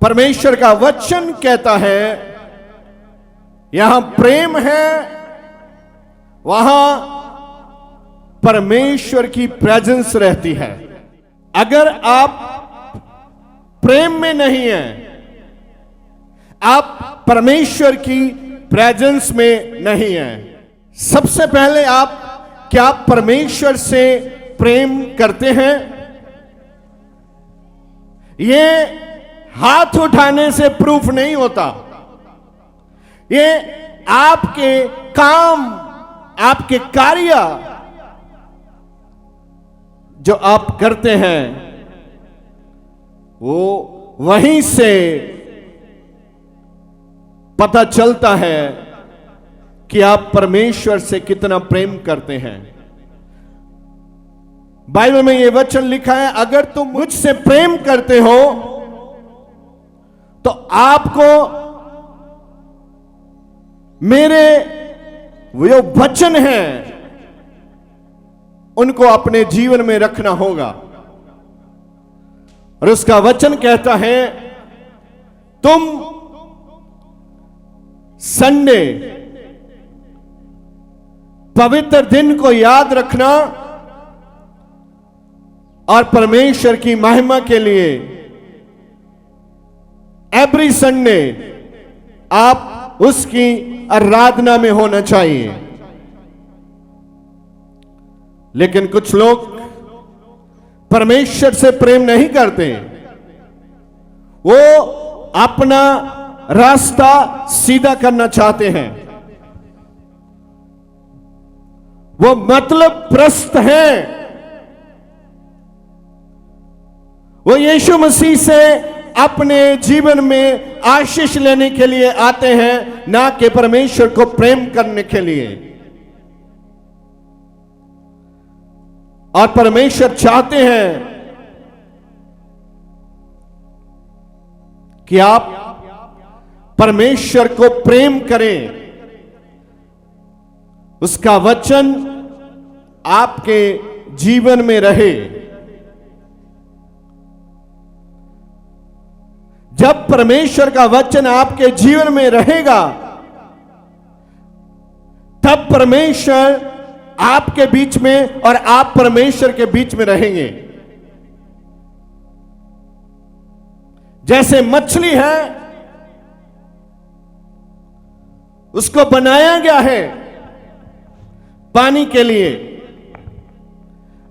परमेश्वर का वचन कहता है यहां प्रेम है, वहां परमेश्वर की प्रेजेंस रहती है। अगर आप प्रेम में नहीं हैं, आप परमेश्वर की प्रेजेंस में नहीं हैं। सबसे पहले आप क्या परमेश्वर से प्रेम करते हैं? ये हाथ उठाने से प्रूफ नहीं होता। ये आपके काम, आपके कार्य जो आप करते हैं, वो वहीं से पता चलता है कि आप परमेश्वर से कितना प्रेम करते हैं। बाइबल में यह वचन लिखा है, अगर तुम मुझसे प्रेम करते हो तो आपको मेरे जो वचन हैं उनको अपने जीवन में रखना होगा। और उसका वचन कहता है, तुम संडे पवित्र दिन को याद रखना और परमेश्वर की महिमा के लिए एवरी संडे आप उसकी आराधना में होना चाहिए। लेकिन कुछ लोग परमेश्वर से प्रेम नहीं करते। वो अपना रास्ता सीधा करना चाहते हैं। वो मतलब प्रस्त हैं। वो यीशु मसीह से अपने जीवन में आशीष लेने के लिए आते हैं, ना कि परमेश्वर को प्रेम करने के लिए। और परमेश्वर चाहते हैं कि आप परमेश्वर को प्रेम करें, उसका वचन आपके जीवन में रहे। जब परमेश्वर का वचन आपके जीवन में रहेगा, तब परमेश्वर आपके बीच में और आप परमेश्वर के बीच में रहेंगे। जैसे मछली है, उसको बनाया गया है पानी के लिए।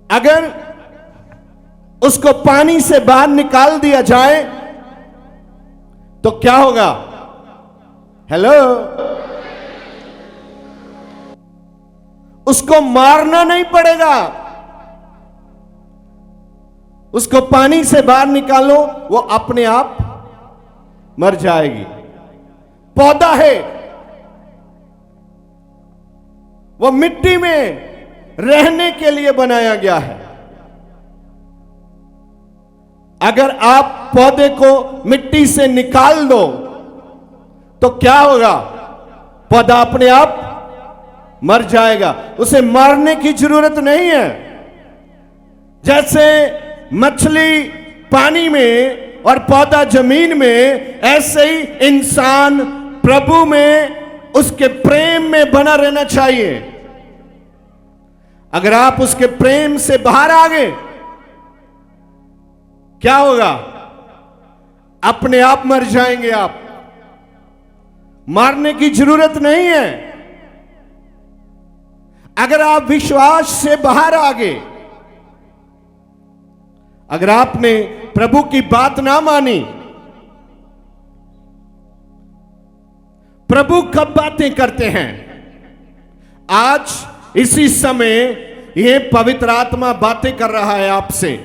अगर उसको पानी से बाहर निकाल दिया जाए तो क्या होगा? हेलो, उसको मारना नहीं पड़ेगा। उसको पानी से बाहर निकालो, वो अपने आप मर जाएगी। पौधा है, वो मिट्टी में रहने के लिए बनाया गया है। अगर आप पौधे को मिट्टी से निकाल दो तो क्या होगा? पौधा अपने आप मर जाएगा। उसे मारने की जरूरत नहीं है। जैसे मछली पानी में और पौधा जमीन में, ऐसे ही इंसान प्रभु में, उसके प्रेम में बना रहना चाहिए। अगर आप उसके प्रेम से बाहर आ गए, क्या होगा? अपने आप मर जाएंगे आप। मारने की जरूरत नहीं है। अगर आप विश्वास से बाहर आ गए, अगर आपने प्रभु की बात ना मानी, प्रभु कब बातें करते हैं? आज इसी समय यह पवित्र आत्मा बातें कर रहा है आपसे।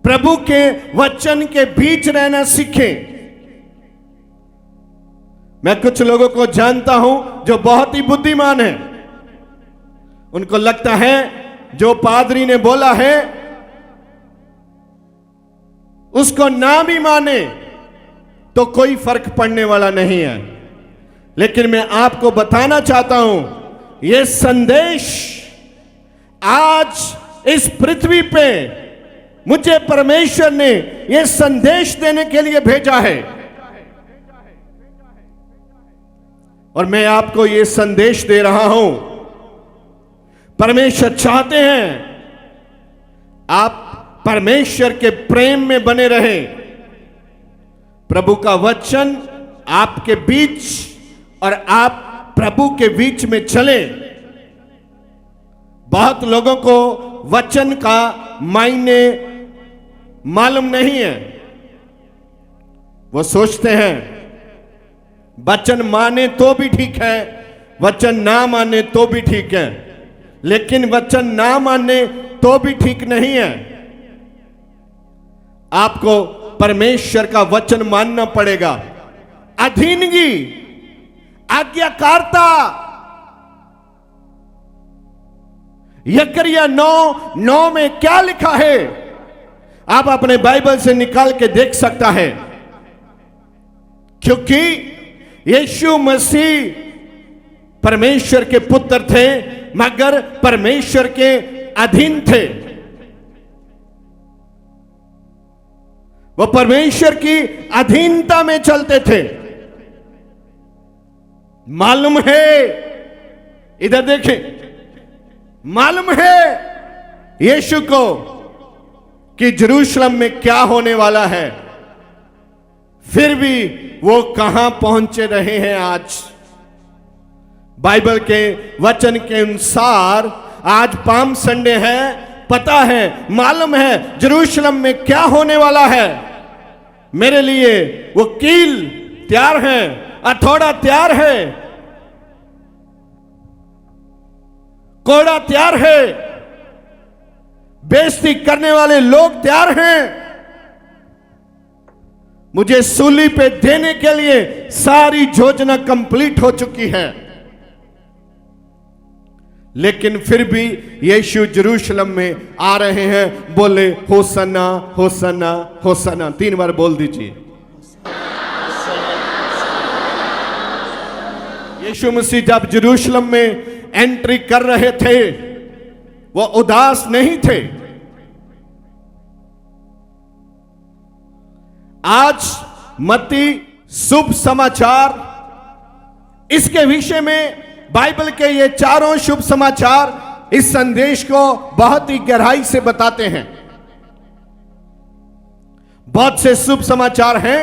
प्रभु के वचन के बीच रहना सीखें। मैं कुछ लोगों को जानता हूं जो बहुत ही बुद्धिमान है। उनको लगता है जो पादरी ने बोला है उसको ना भी माने तो कोई फर्क पड़ने वाला नहीं है। लेकिन मैं आपको बताना चाहता हूं, यह संदेश आज इस पृथ्वी पे मुझे परमेश्वर ने यह संदेश देने के लिए भेजा है और मैं आपको यह संदेश दे रहा हूं। परमेश्वर चाहते हैं आप परमेश्वर के प्रेम में बने रहें, प्रभु का वचन आपके बीच और आप प्रभु के बीच में चले। बहुत लोगों को वचन का मायने मालूम नहीं है। वो सोचते हैं वचन माने तो भी ठीक है, वचन ना माने तो भी ठीक है, लेकिन वचन ना माने तो भी ठीक नहीं है। आपको परमेश्वर का वचन मानना पड़ेगा। अधीनगी, आज्ञाकारिता, यकरिया 9:9 में क्या लिखा है आप अपने बाइबल से निकाल के देख सकता है। क्योंकि यीशु मसीह परमेश्वर के पुत्र थे मगर परमेश्वर के अधीन थे। वो परमेश्वर की अधीनता में चलते थे। मालूम है, इधर देखें, मालूम है यीशु को कि जेरूशलेम में क्या होने वाला है, फिर भी वो कहां पहुंचे रहे हैं। आज बाइबल के वचन के अनुसार आज पाम संडे है, पता है, मालूम है जेरूशलेम में क्या होने वाला है। मेरे लिए वो कील तैयार है, हथौड़ा तैयार है, कोड़ा तैयार है, बेइज्जती करने वाले लोग तैयार हैं। मुझे सूली पे देने के लिए सारी योजना कंप्लीट हो चुकी है, लेकिन फिर भी यीशु जेरूशलेम में आ रहे हैं। बोले होसन्ना होसन्ना होसन्ना, 3 बार बोल दीजिए। यीशु मसीह जब जेरूशलेम में एंट्री कर रहे थे वो उदास नहीं थे। आज मत्ती शुभ समाचार, इसके विषय में बाइबल के ये चारों शुभ समाचार इस संदेश को बहुत ही गहराई से बताते हैं। बहुत से शुभ समाचार हैं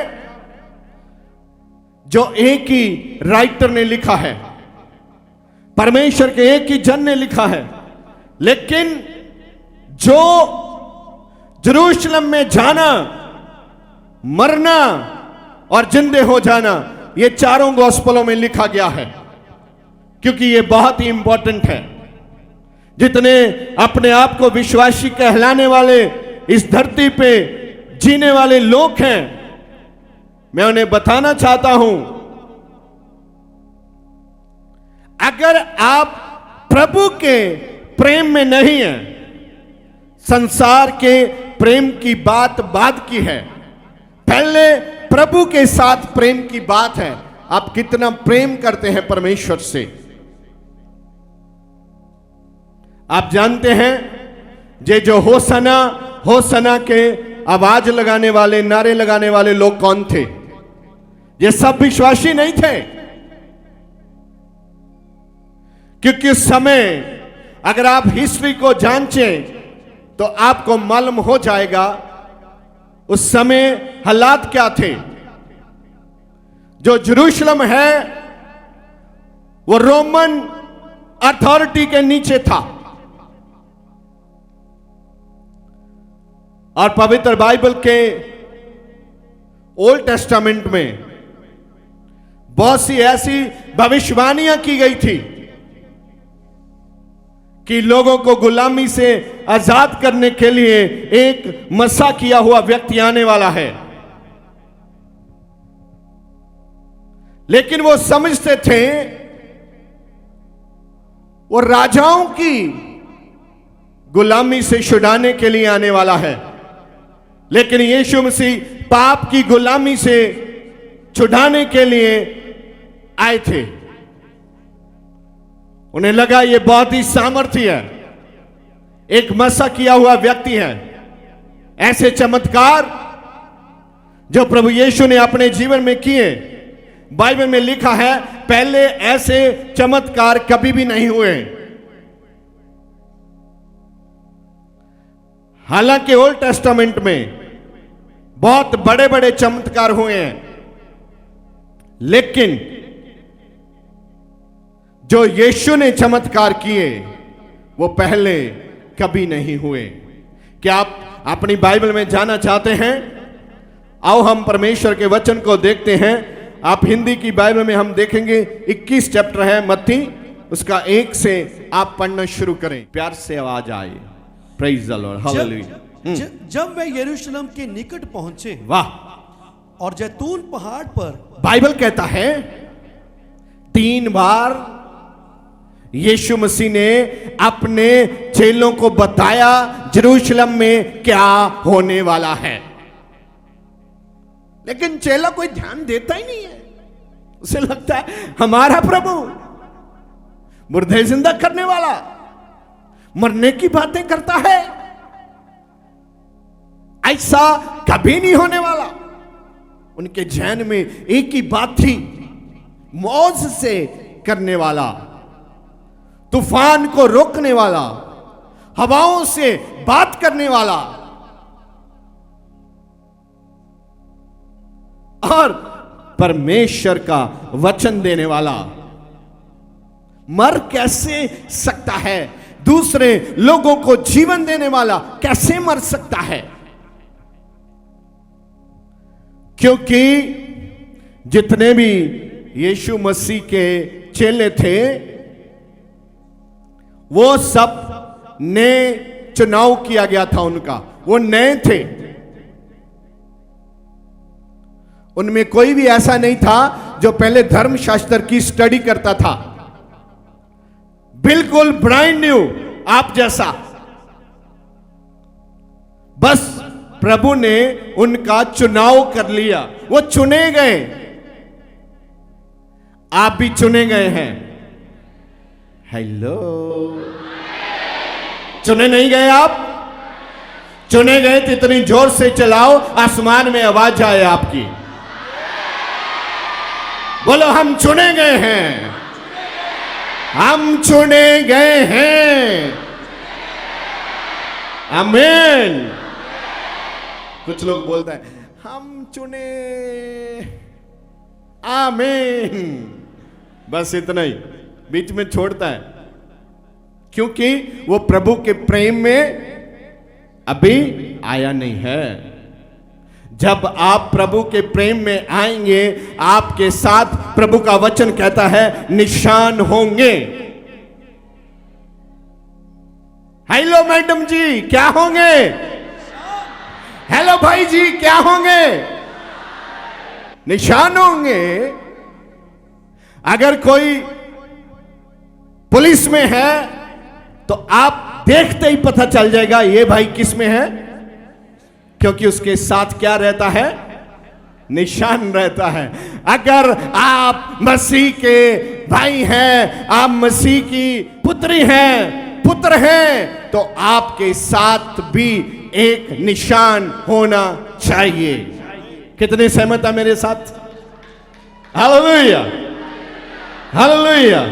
जो एक ही राइटर ने लिखा है, परमेश्वर के एक ही जन ने लिखा है, लेकिन जो जेरूशलेम में जाना, मरना और जिंदे हो जाना, ये चारों गॉस्पेलों में लिखा गया है, क्योंकि ये बहुत ही इंपॉर्टेंट है। जितने अपने आप को विश्वासी कहलाने वाले इस धरती पे जीने वाले लोग हैं, मैं उन्हें बताना चाहता हूं, अगर आप प्रभु के प्रेम में नहीं हैं, संसार के प्रेम की बात बाद की है, पहले प्रभु के साथ प्रेम की बात है। आप कितना प्रेम करते हैं परमेश्वर से। आप जानते हैं जे जो होसना होसना के आवाज लगाने वाले, नारे लगाने वाले लोग कौन थे? ये सब विश्वासी नहीं थे, क्योंकि उस समय अगर आप हिस्ट्री को जांचें तो आपको मालूम हो जाएगा उस समय हालात क्या थे। जो जेरूशलेम है वो रोमन अथॉरिटी के नीचे था, और पवित्र बाइबल के ओल्ड टेस्टामेंट में बहुत सी ऐसी भविष्यवाणियां की गई थी कि लोगों को गुलामी से आजाद करने के लिए एक मसा किया हुआ व्यक्ति आने वाला है। लेकिन वो समझते थे वो राजाओं की गुलामी से छुड़ाने के लिए आने वाला है, लेकिन यीशु मसीह पाप की गुलामी से छुड़ाने के लिए आए थे। उन्हें लगा ये बहुत ही सामर्थ्य है, एक मसा किया हुआ व्यक्ति है, ऐसे चमत्कार जो प्रभु यीशु ने अपने जीवन में किए, बाइबल में लिखा है पहले ऐसे चमत्कार कभी भी नहीं हुए। हालांकि ओल्ड टेस्टामेंट में बहुत बड़े बड़े चमत्कार हुए हैं, लेकिन जो यीशु ने चमत्कार किए वो पहले कभी नहीं हुए। क्या आप अपनी बाइबल में जाना चाहते हैं? आओ हम परमेश्वर के वचन को देखते हैं। आप हिंदी की बाइबल में हम देखेंगे 21 चैप्टर है मत्ती, उसका 1 से आप पढ़ना शुरू करें। प्यार से आवाज आए। Praise the Lord, hallelujah. जब वे यरूशलेम के निकट पहुंचे, वाह, और जैतून पहाड़ पर, बाइबल कहता है 3 बार यीशु मसीह ने अपने चेलों को बताया यरूशलेम में क्या होने वाला है, लेकिन चेला कोई ध्यान देता ही नहीं है। उसे लगता है हमारा प्रभु मुर्दे जिंदा करने वाला, मरने की बातें करता है, ऐसा कभी नहीं होने वाला। उनके जहन में एक ही बात थी, मौज से करने वाला, तूफान को रोकने वाला, हवाओं से बात करने वाला और परमेश्वर का वचन देने वाला मर कैसे सकता है? दूसरे लोगों को जीवन देने वाला कैसे मर सकता है? क्योंकि जितने भी यीशु मसीह के चेले थे वो सब नए चुनाव किया गया था उनका, वो नए थे। उनमें कोई भी ऐसा नहीं था जो पहले धर्मशास्त्र की स्टडी करता था, बिल्कुल ब्रांड न्यू आप जैसा। बस प्रभु ने उनका चुनाव कर लिया, वो चुने गए। आप भी चुने गए हैं। हेलो, चुने नहीं गए आप? चुने गए तो इतनी जोर से चलाओ आसमान में आवाज आए आपकी। बोलो हम चुने गए हैं, हम चुने गए हैं। आमीन। कुछ लोग बोलते हैं हम चुने, आमीन, बस इतना ही, बीच में छोड़ता है, क्योंकि वो प्रभु के प्रेम में अभी आया नहीं है। जब आप प्रभु के प्रेम में आएंगे, आपके साथ प्रभु का वचन कहता है निशान होंगे। हेलो मैडम जी, क्या होंगे? हेलो भाई जी, क्या होंगे? निशान होंगे। अगर कोई पुलिस में है तो आप देखते ही पता चल जाएगा ये भाई किस में है, क्योंकि उसके साथ क्या रहता है? निशान रहता है। अगर आप मसीह के भाई हैं, आप मसीह की पुत्री हैं, पुत्र हैं, तो आपके साथ भी एक निशान होना चाहिए। कितने सहमत है मेरे साथ? Hallelujah, hallelujah.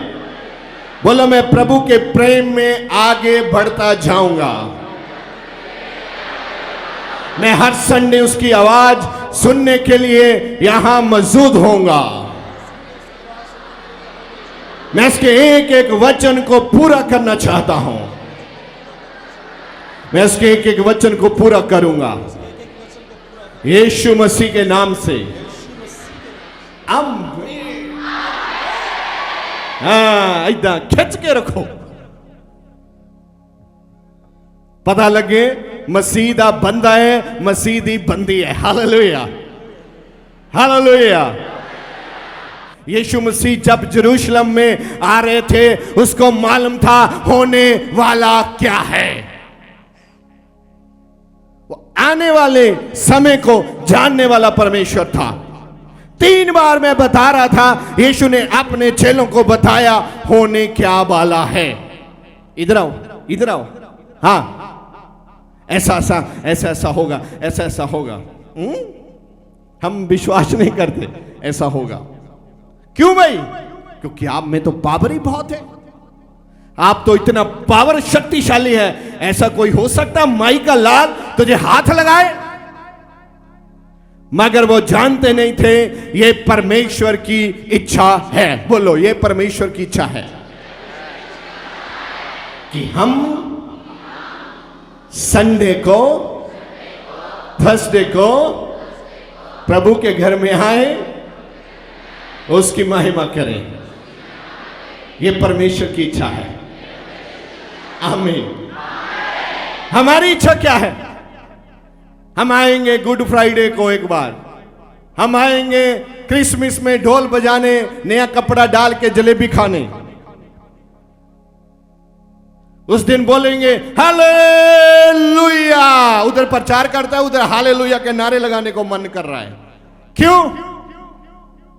बोलो मैं प्रभु के प्रेम में आगे बढ़ता जाऊंगा। मैं हर संडे उसकी आवाज सुनने के लिए यहां मौजूद होऊंगा। मैं इसके एक एक वचन को पूरा करना चाहता हूं। मैं इसके एक एक वचन को पूरा करूंगा यीशु मसीह के नाम से। हाँ, इधर खिंच के रखो, पता लगे मसीह दा बंदा है, मसीह दी बंदी है। Hallelujah, hallelujah. यीशु मसीह जब यरूशलेम में आ रहे थे, उसको मालूम था होने वाला क्या है। वो आने वाले समय को जानने वाला परमेश्वर था। 3 बार मैं बता रहा था, यीशु ने अपने चेलों को बताया होने क्या वाला है। इधर आओ, इधर आओ। हाँ, ऐसा ऐसा होगा, ऐसा होगा। हम विश्वास नहीं करते ऐसा होगा। क्यों भाई? क्योंकि आप में तो पावर ही बहुत है। आप तो इतना पावर शक्तिशाली है। ऐसा कोई हो सकता माई का लाल तुझे हाथ लगाए? मगर वो जानते नहीं थे ये परमेश्वर की इच्छा है। बोलो, ये परमेश्वर की इच्छा है कि हम संडे को, थर्सडे को प्रभु के घर में आए, उसकी महिमा करें। ये परमेश्वर की इच्छा है। आमीन। हमारी इच्छा क्या है? हम आएंगे गुड फ्राइडे को एक बार, हम आएंगे क्रिसमस में ढोल बजाने, नया कपड़ा डाल के जलेबी खाने। उस दिन बोलेंगे हालेलुया। उधर प्रचार करता है, उधर हालेलुया के नारे लगाने को मन कर रहा है। क्यों?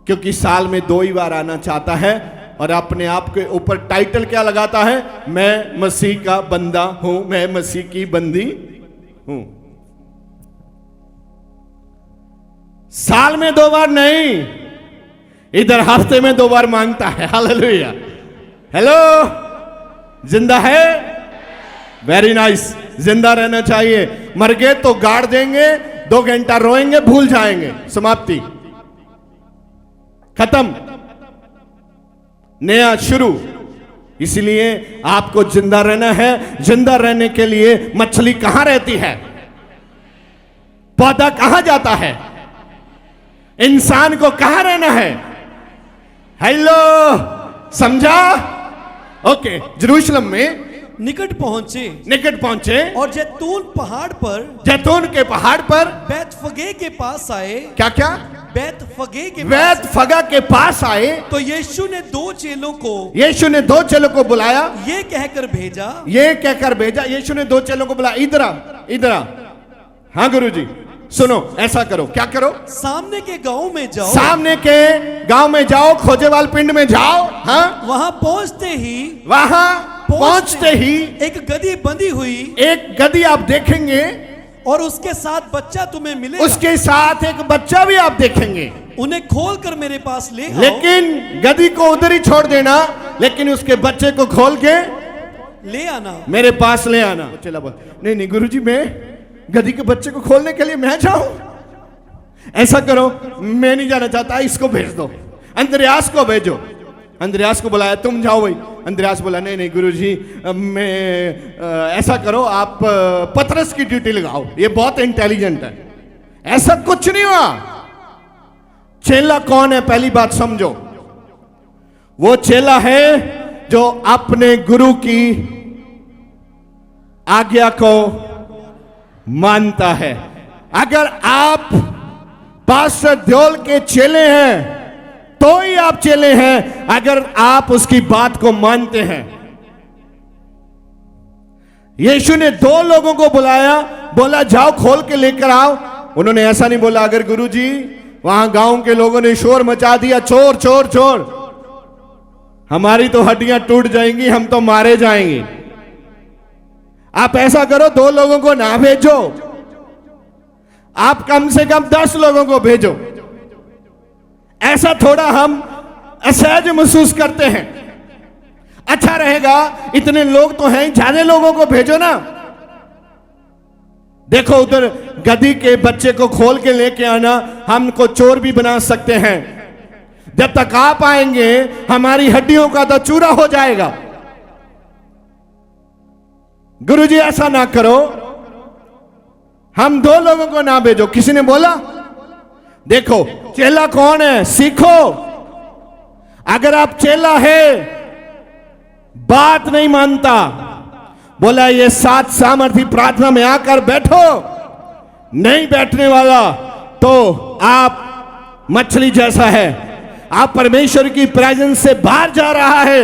क्योंकि साल में 2 ही बार आना चाहता है और अपने आप के ऊपर टाइटल क्या लगाता है? मैं मसीह का बंदा हूं, मैं मसीह की बंदी हूं। साल में 2 बार नहीं, इधर हफ्ते में 2 बार मांगता है। हालेलुया। हेलो, जिंदा है? Very nice. जिंदा रहना चाहिए। मर गए तो गाड़ देंगे, 2 घंटा रोएंगे, भूल जाएंगे, समाप्ति, खत्म, नया शुरू। इसलिए आपको जिंदा रहना है। जिंदा रहने के लिए मछली कहां रहती है? पौधा कहां जाता है? इंसान को कहां रहना है? हेलो, समझा? ओके। यरूशलेम में निकट पहुंचे और जैतून पहाड़ पर, जैतून के पहाड़ पर बैतफगे के पास आए। क्या? बैतफगा के पास आए। तो यीशु ने 2 चेलों को बुलाया, ये कहकर भेजा। यीशु ने 2 चेलों को बुलाया, इधर आ। हाँ गुरुजी, सुनो, ऐसा करो। क्या करो? सामने के गांव में जाओ, खोजेवाल पिंड में जाओ। हाँ, वहां पहुंचते ही एक गधी बंधी हुई, एक गधी आप देखेंगे और उसके साथ बच्चा तुम्हें मिलेगा। उसके साथ एक बच्चा भी आप देखेंगे। उन्हें खोल कर मेरे पास ले आओ। लेकिन गधी को उधर ही छोड़ देना, लेकिन उसके बच्चे को खोल के ले आना, मेरे पास ले आना। चला बोल, नहीं गुरुजी, मैं गधी के बच्चे को खोलने के लिए मैं जाऊं? ऐसा करो, मैं नहीं जाना चाहता, इसको भेज दो, अंद्रयास को भेजो। अंद्रयास को बुलाया, तुम जाओ भाई। अंद्रयास बोला, नहीं गुरुजी, मैं ऐसा करो, आप पतरस की ड्यूटी लगाओ, ये बहुत इंटेलिजेंट है। ऐसा कुछ नहीं हुआ। चेला कौन है? पहली बात समझो, वो चेला है जो अपने गुरु की आज्ञा को मानता है। अगर आप पास्टर ध्योल के चेले हैं तो ही आप चेले हैं, अगर आप उसकी बात को मानते हैं। यीशु ने 2 लोगों को बुलाया, बोला जाओ खोल के लेकर आओ। उन्होंने ऐसा नहीं बोला, अगर गुरुजी वहां गांव के लोगों ने शोर मचा दिया, चोर चोर चोर, हमारी तो हड्डियां टूट जाएंगी, हम तो मारे जाएंगे। आप ऐसा करो, 2 लोगों को ना भेजो, आप कम से कम 10 लोगों को भेजो। ऐसा थोड़ा हम असहज महसूस करते हैं। अच्छा रहेगा, इतने लोग तो हैं, ज्यादा लोगों को भेजो ना। देखो, उधर गधी के बच्चे को खोल के लेके आना, हमको चोर भी बना सकते हैं। जब तक आप आएंगे हमारी हड्डियों का तो चूरा हो जाएगा। गुरुजी ऐसा ना करो, हम 2 लोगों को ना भेजो। किसी ने बोला, देखो चेला कौन है, सीखो। अगर आप चेला है, बात नहीं मानता, बोला ये 7 सामर्थी प्रार्थना में आकर बैठो, नहीं बैठने वाला तो आप मछली जैसा है। आप परमेश्वर की प्रेजेंस से बाहर जा रहा है।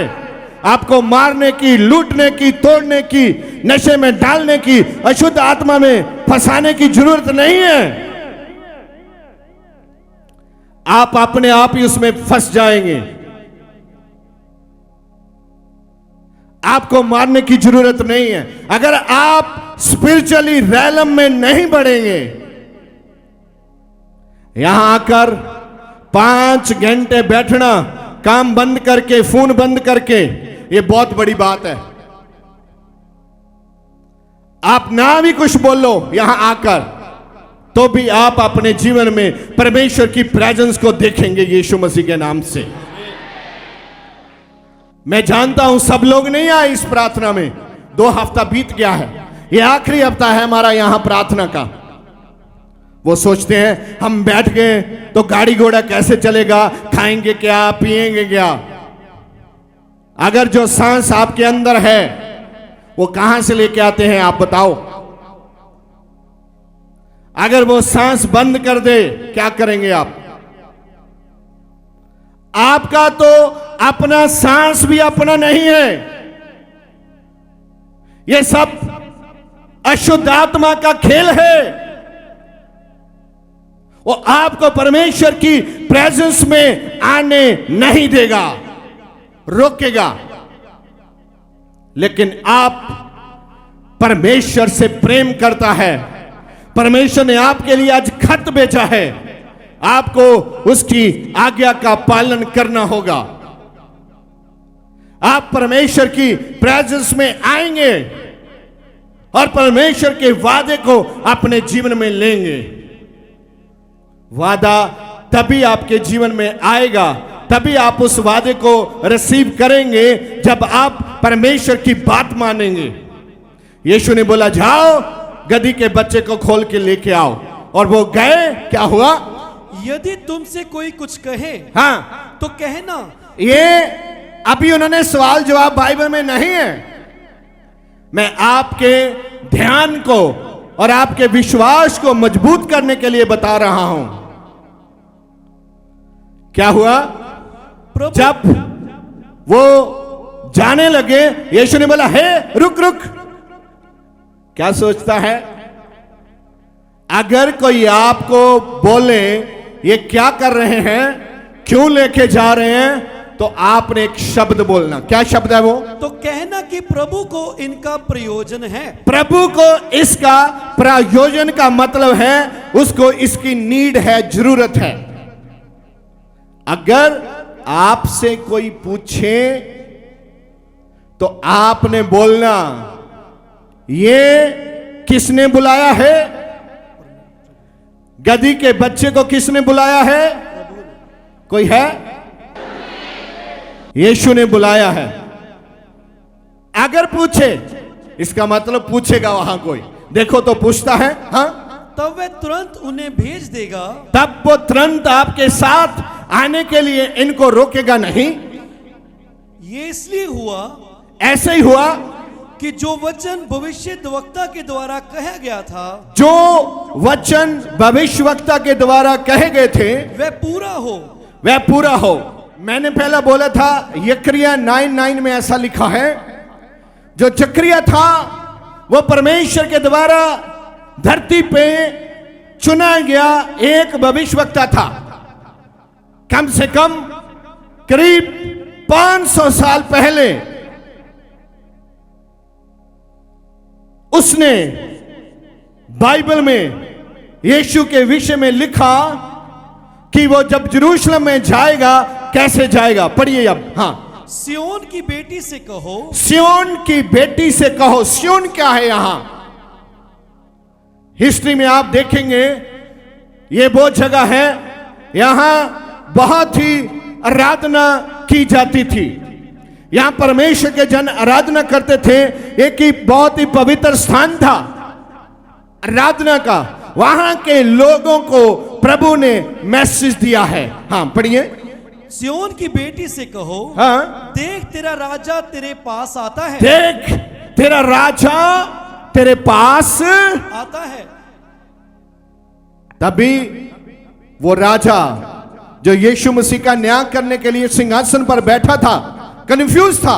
आपको मारने की, लूटने की, तोड़ने की, नशे में डालने की, अशुद्ध आत्मा में फंसाने की जरूरत नहीं है। आप अपने आप ही उसमें फंस जाएंगे। आपको मारने की जरूरत नहीं है। अगर आप स्पिरिचुअली रैलम में नहीं बढ़ेंगे, यहां आकर 5 घंटे बैठना, काम बंद करके, फोन बंद करके, यह बहुत बड़ी बात है। आप ना भी कुछ बोलो यहां आकर, तो भी आप अपने जीवन में परमेश्वर की प्रेजेंस को देखेंगे यीशु मसीह के नाम से। मैं जानता हूं सब लोग नहीं आए इस प्रार्थना में, 2 हफ्ता बीत गया है, यह आखिरी हफ्ता है हमारा यहां प्रार्थना का। वो सोचते हैं हम बैठ गए तो गाड़ी घोड़ा कैसे चलेगा, खाएंगे क्या, पिएंगे क्या। अगर जो सांस आपके अंदर है वो कहां से लेके आते हैं आप बताओ। अगर वो सांस बंद कर दे क्या करेंगे आप? आपका तो अपना सांस भी अपना नहीं है, ये सब अशुद्ध आत्मा का खेल है। वो आपको परमेश्वर की प्रेजेंस में आने नहीं देगा, रोकेगा। लेकिन आप परमेश्वर से प्रेम करता है, परमेश्वर ने आपके लिए आज खत भेजा है, आपको उसकी आज्ञा का पालन करना होगा। आप परमेश्वर की प्रेजेंस में आएंगे और परमेश्वर के वादे को अपने जीवन में लेंगे। वादा तभी आपके जीवन में आएगा, तभी आप उस वादे को रिसीव करेंगे जब आप परमेश्वर की बात मानेंगे। यीशु ने बोला जाओ गधी के बच्चे को खोल के लेके आओ, और वो गए। क्या हुआ? यदि तुमसे कोई कुछ कहे हाँ तो कहना। ये अभी उन्होंने सवाल जवाब बाइबल में नहीं है। मैं आपके ध्यान को और आपके विश्वास को मजबूत करने के लिए बता रहा हूं। क्या हुआ? जब वो जाने लगे, यीशु ने बोला हे रुक रुक। क्या सोचता है? अगर कोई आपको बोले ये क्या कर रहे हैं, क्यों लेके जा रहे हैं, तो आपने एक शब्द बोलना। क्या शब्द है वो? तो कहना कि प्रभु को इनका प्रयोजन है। प्रभु को इसका प्रयोजन का मतलब है उसको इसकी नीड है, जरूरत है। अगर आपसे कोई पूछे तो आपने बोलना ये किसने बुलाया है? गधी के बच्चे को किसने बुलाया है? कोई है? यीशु ने बुलाया है। अगर पूछे, इसका मतलब पूछेगा वहां कोई, देखो तो पूछता है, हाँ, तब वह तुरंत उन्हें भेज देगा। तब वो तुरंत आपके साथ आने के लिए इनको रोकेगा नहीं। ये इसलिए हुआ, ऐसे ही हुआ कि जो वचन भविष्यद्वक्ता के द्वारा कहा गया था, जो वचन भविष्यवक्ता के द्वारा कहे गए थे, वह पूरा हो। वह पूरा हो। मैंने पहला बोला था यकरिया 9:9 में ऐसा लिखा है, जो जकरिया था वो परमेश्वर के द्वारा धरती पे चुना गया एक भविष्यवक्ता था। कम से कम करीब 500 साल पहले उसने बाइबल में यीशु के विषय में लिखा कि वो जब यरूशलेम में जाएगा कैसे जाएगा। पढ़िए अब। हाँ, सियोन की बेटी से कहो। सियोन की बेटी से कहो। सियोन क्या है? यहां हिस्ट्री में आप देखेंगे ये वो जगह है, यहां बहुत ही आराधना की जाती थी। यहां परमेश्वर के जन आराधना करते थे। एक ही बहुत ही पवित्र स्थान था आराधना का। वहां के लोगों को प्रभु ने मैसेज दिया है। हाँ पढ़िए। सियोन की बेटी से कहो, हाँ, देख तेरा राजा तेरे पास आता है। देख तेरा राजा तेरे पास आता है। तभी वो राजा जो यीशु मसीह का न्याय करने के लिए सिंहासन पर बैठा था, कंफ्यूज था,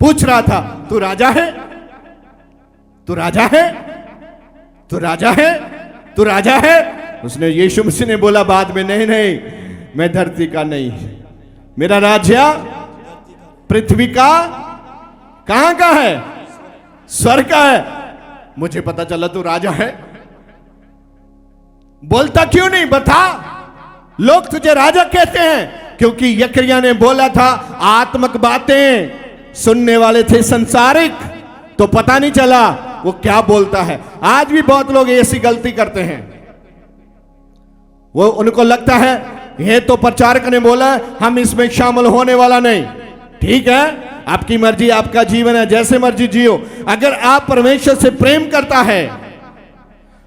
पूछ रहा था तू राजा है? तू राजा है? तू राजा है? तू राजा है? उसने यीशु मसीह ने बोला बाद में, नहीं नहीं, मैं धरती का नहीं, मेरा राज्य पृथ्वी का कहां का है? स्वर्ग का है। मुझे पता चला तू राजा है। बोलता क्यों नहीं? बता। लोग तुझे राजा कहते हैं क्योंकि यकरिया ने बोला था आत्मिक बातें, सुनने वाले थे संसारिक, तो पता नहीं चला वो क्या बोलता है। आज भी बहुत लोग ऐसी गलती करते हैं। वो उनको लगता है ये तो प्रचारक ने बोला है, हम इसमें शामिल होने वाला नहीं। ठीक है, आपकी मर्जी, आपका जीवन है, जैसे मर्जी जियो। अगर आप परमेश्वर से प्रेम करता है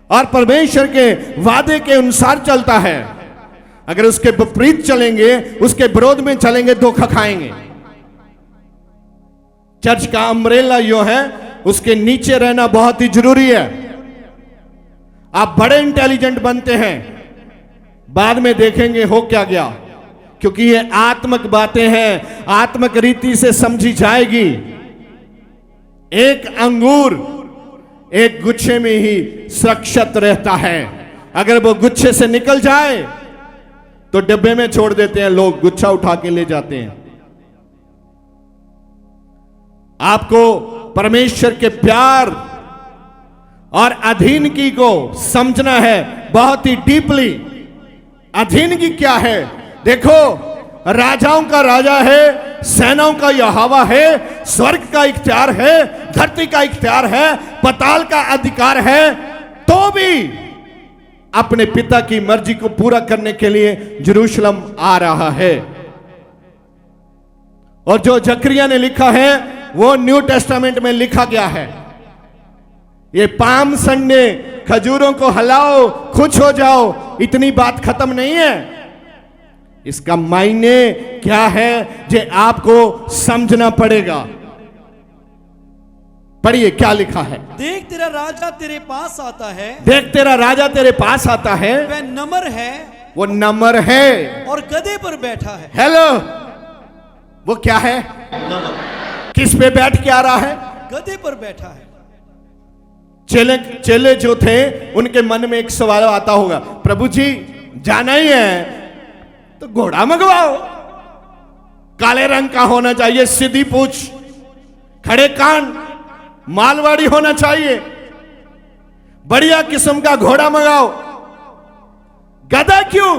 और परमेश्वर के वादे के अनुसार चलता है, अगर उसके विपरीत चलेंगे, उसके विरोध में चलेंगे, धोखा खाएंगे। चर्च का अम्ब्रेला यो है, उसके नीचे रहना बहुत ही जरूरी है। आप बड़े इंटेलिजेंट बनते हैं, बाद में देखेंगे हो क्या गया, क्योंकि ये आत्मिक बातें हैं, आत्मिक रीति से समझी जाएगी। एक अंगूर एक गुच्छे में ही सुरक्षित रहता है। अगर वो गुच्छे से निकल जाए तो डब्बे में छोड़ देते हैं लोग, गुच्छा उठा के ले जाते हैं। आपको परमेश्वर के प्यार और अधीनगी को समझना है बहुत ही डीपली। अधीनगी क्या है? देखो, राजाओं का राजा है, सेनाओं का यहोवा है, स्वर्ग का इख्तियार है, धरती का इख्तियार है, पाताल का अधिकार है, तो भी अपने पिता की मर्जी को पूरा करने के लिए यरूशलेम आ रहा है। और जो जकरिया ने लिखा है वो न्यू टेस्टामेंट में लिखा गया है। ये पाम संडे, खजूरों को हिलाओ, खुश हो जाओ, इतनी बात खत्म नहीं है। इसका मायने क्या है जे आपको समझना पड़ेगा। पढ़िए क्या लिखा है। देख तेरा राजा तेरे पास आता है, देख तेरा राजा तेरे पास आता है, वह नम्र है, वो नम्र है और गधे पर बैठा है। हेलो, वो क्या है? किस पे बैठ के आ रहा है? गधे पर बैठा है। चेले जो थे उनके मन में एक सवाल आता होगा, प्रभु जी जाना ही है तो घोड़ा मंगवाओ, काले रंग का होना चाहिए, सीधी पूंछ, खड़े कान, मालवाड़ी होना चाहिए, बढ़िया किस्म का घोड़ा मंगाओ। गधा क्यों?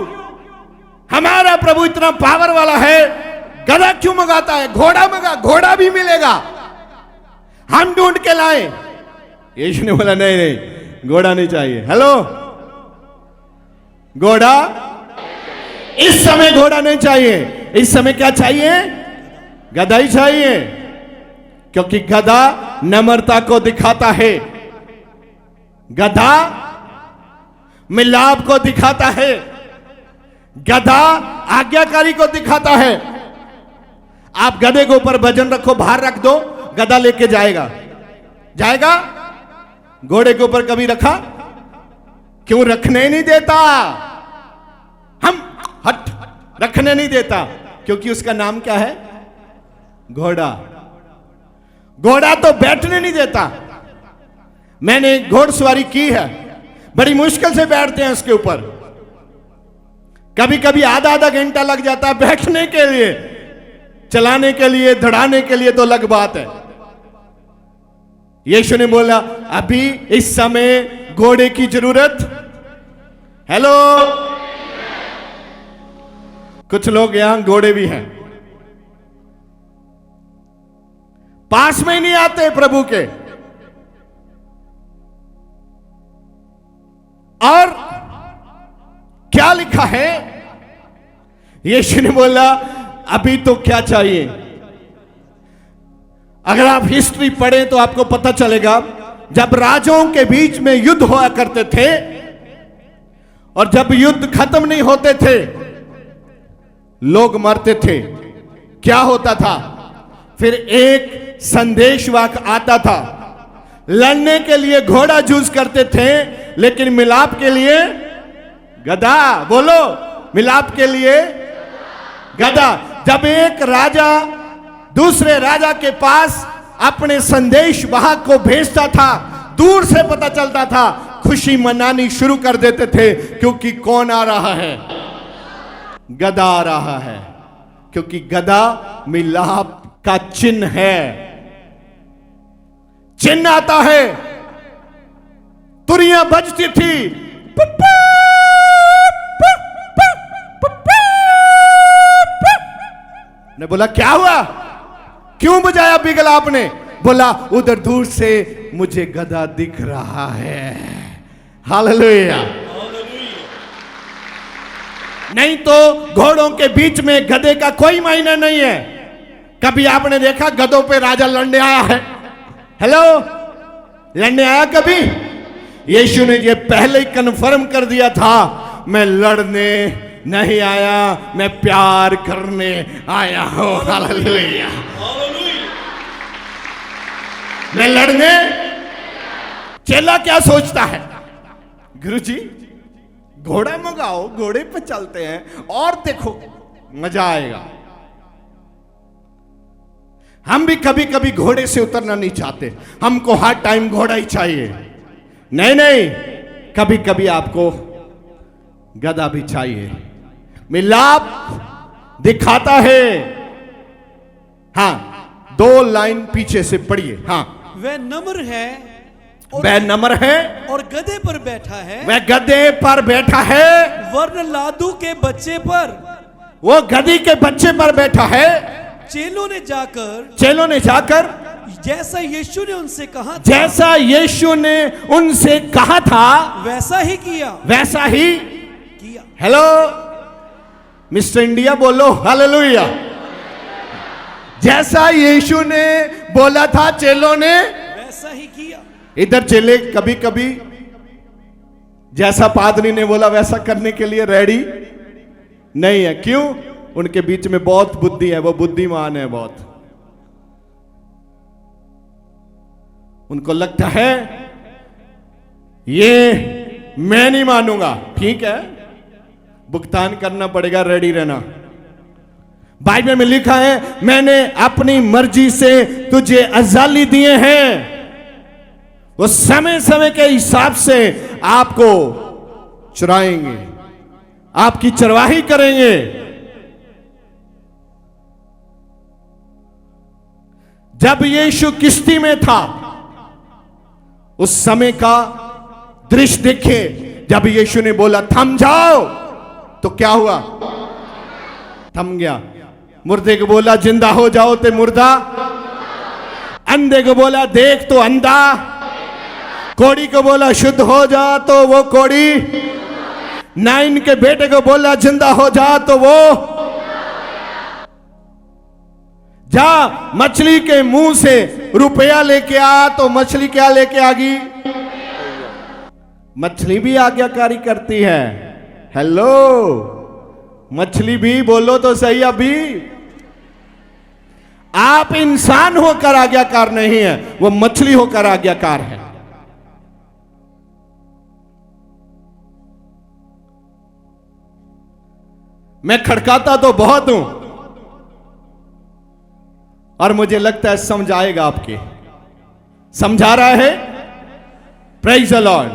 हमारा प्रभु इतना पावर वाला है, गधा क्यों मंगाता है? घोड़ा मंगा, घोड़ा भी मिलेगा, हम ढूंढ के लाए। यीशु ने बोला नहीं नहीं, घोड़ा नहीं चाहिए। हेलो, घोड़ा इस समय घोड़ा नहीं चाहिए, इस समय क्या चाहिए? गधा ही चाहिए, क्योंकि गधा नम्रता को दिखाता है, गधा मिलाप को दिखाता है, गधा आज्ञाकारी को दिखाता है। आप गधे के ऊपर वजन रखो, बाहर रख दो, गधा लेके जाएगा, जाएगा। घोड़े के ऊपर कभी रखा? क्यों रखने नहीं देता? हम हट रखने नहीं देता, क्योंकि उसका नाम क्या है? घोड़ा। घोड़ा तो बैठने नहीं देता। मैंने घोड़सवारी की है, बड़ी मुश्किल से बैठते हैं उसके ऊपर, कभी कभी आधा आधा घंटा लग जाता है बैठने के लिए, चलाने के लिए, दौड़ाने के लिए तो अलग बात है। यीशु ने बोला अभी इस समय घोड़े की जरूरत। हेलो, कुछ लोग यहां घोड़े भी हैं, पास में ही नहीं आते प्रभु के। और क्या लिखा है? यीशु ने बोला अभी तो क्या चाहिए। अगर आप हिस्ट्री पढ़ें तो आपको पता चलेगा, जब राजाओं के बीच में युद्ध हुआ करते थे और जब युद्ध खत्म नहीं होते थे, लोग मरते थे, क्या होता था? फिर एक संदेशवाहक आता था, लड़ने के लिए घोड़ा यूज करते थे, लेकिन मिलाप के लिए गधा। बोलो, मिलाप के लिए गधा। जब एक राजा दूसरे राजा के पास अपने संदेश वाहक को भेजता था, दूर से पता चलता था, खुशी मनानी शुरू कर देते थे, क्योंकि कौन आ रहा है? गधा आ रहा है, क्योंकि गधा मिलाप का चिन्ह है। चिन्ह आता है, तुरियां बजती थी, ने बोला क्या हुआ, क्यों बजाया बिगल आपने? बोला उधर दूर से मुझे गधा दिख रहा है। हालेलुया। नहीं तो घोड़ों के बीच में गधे का कोई मायना नहीं है। कभी आपने देखा गधों पे राजा लड़ने आया है? हेलो, लड़ने आया कभी? यीशु ने ये पहले ही कन्फर्म कर दिया था, मैं लड़ने नहीं आया, मैं प्यार करने आया हूं। हालेलुया। मैं लड़ने। चेला क्या सोचता है, गुरुजी घोड़ा मंगाओ, घोड़े पे चलते हैं और देखो मजा आएगा। हम भी कभी कभी घोड़े से उतरना नहीं चाहते, हमको हर टाइम घोड़ा ही चाहिए। नहीं नहीं, कभी कभी आपको गधा भी चाहिए। मिलाप दिखाता है। हाँ, 2 लाइन पीछे से पढ़िए। हाँ, वह नम्र है वह नम्र है और गधे पर बैठा है, वह गधे पर बैठा है, वर्ण लादू के बच्चे पर। वो गधी के बच्चे पर बैठा है। चेलों ने जाकर जैसा यीशु ने उनसे कहा था, जैसा यीशु ने उनसे कहा था वैसा ही किया। हेलो मिस्टर इंडिया, बोलो हालेलुया। जैसा यीशु ने बोला था चेलों ने वैसा ही किया। इधर चेले कभी कभी जैसा पादरी ने बोला वैसा करने के लिए रेडी नहीं है। क्यों? उनके बीच में बहुत बुद्धि है, वो बुद्धिमान है बहुत। उनको लगता है ये मैं नहीं मानूंगा, ठीक है भुगतान करना पड़ेगा, रेडी रहना। बाइबल में लिखा है, मैंने अपनी मर्जी से तुझे आजादी दिए हैं, वो समय समय के हिसाब से आपको चुराएंगे, आपकी चरवाही करेंगे। जब यीशु किश्ती में था उस समय का दृश्य देखे। जब यीशु ने बोला थम जाओ, तो क्या हुआ? थम गया। मुर्दे को बोला जिंदा हो जाओ, तो मुर्दा। अंधे को बोला देख, तो अंधा। कोड़ी को बोला शुद्ध हो जा, तो वो कोड़ी। नाइन के बेटे को बोला जिंदा हो जा, तो वो जा। मछली के मुंह से रुपया लेके आ, तो मछली क्या लेके आ गई? मछली भी आज्ञाकारी करती है। हेलो, मछली भी, बोलो तो सही। अभी आप इंसान होकर आज्ञाकार नहीं है, वो मछली होकर आज्ञाकार है। मैं खड़काता तो बहुत हूं और मुझे लगता है समझ आएगा आपके। समझा रहा है? Praise the Lord.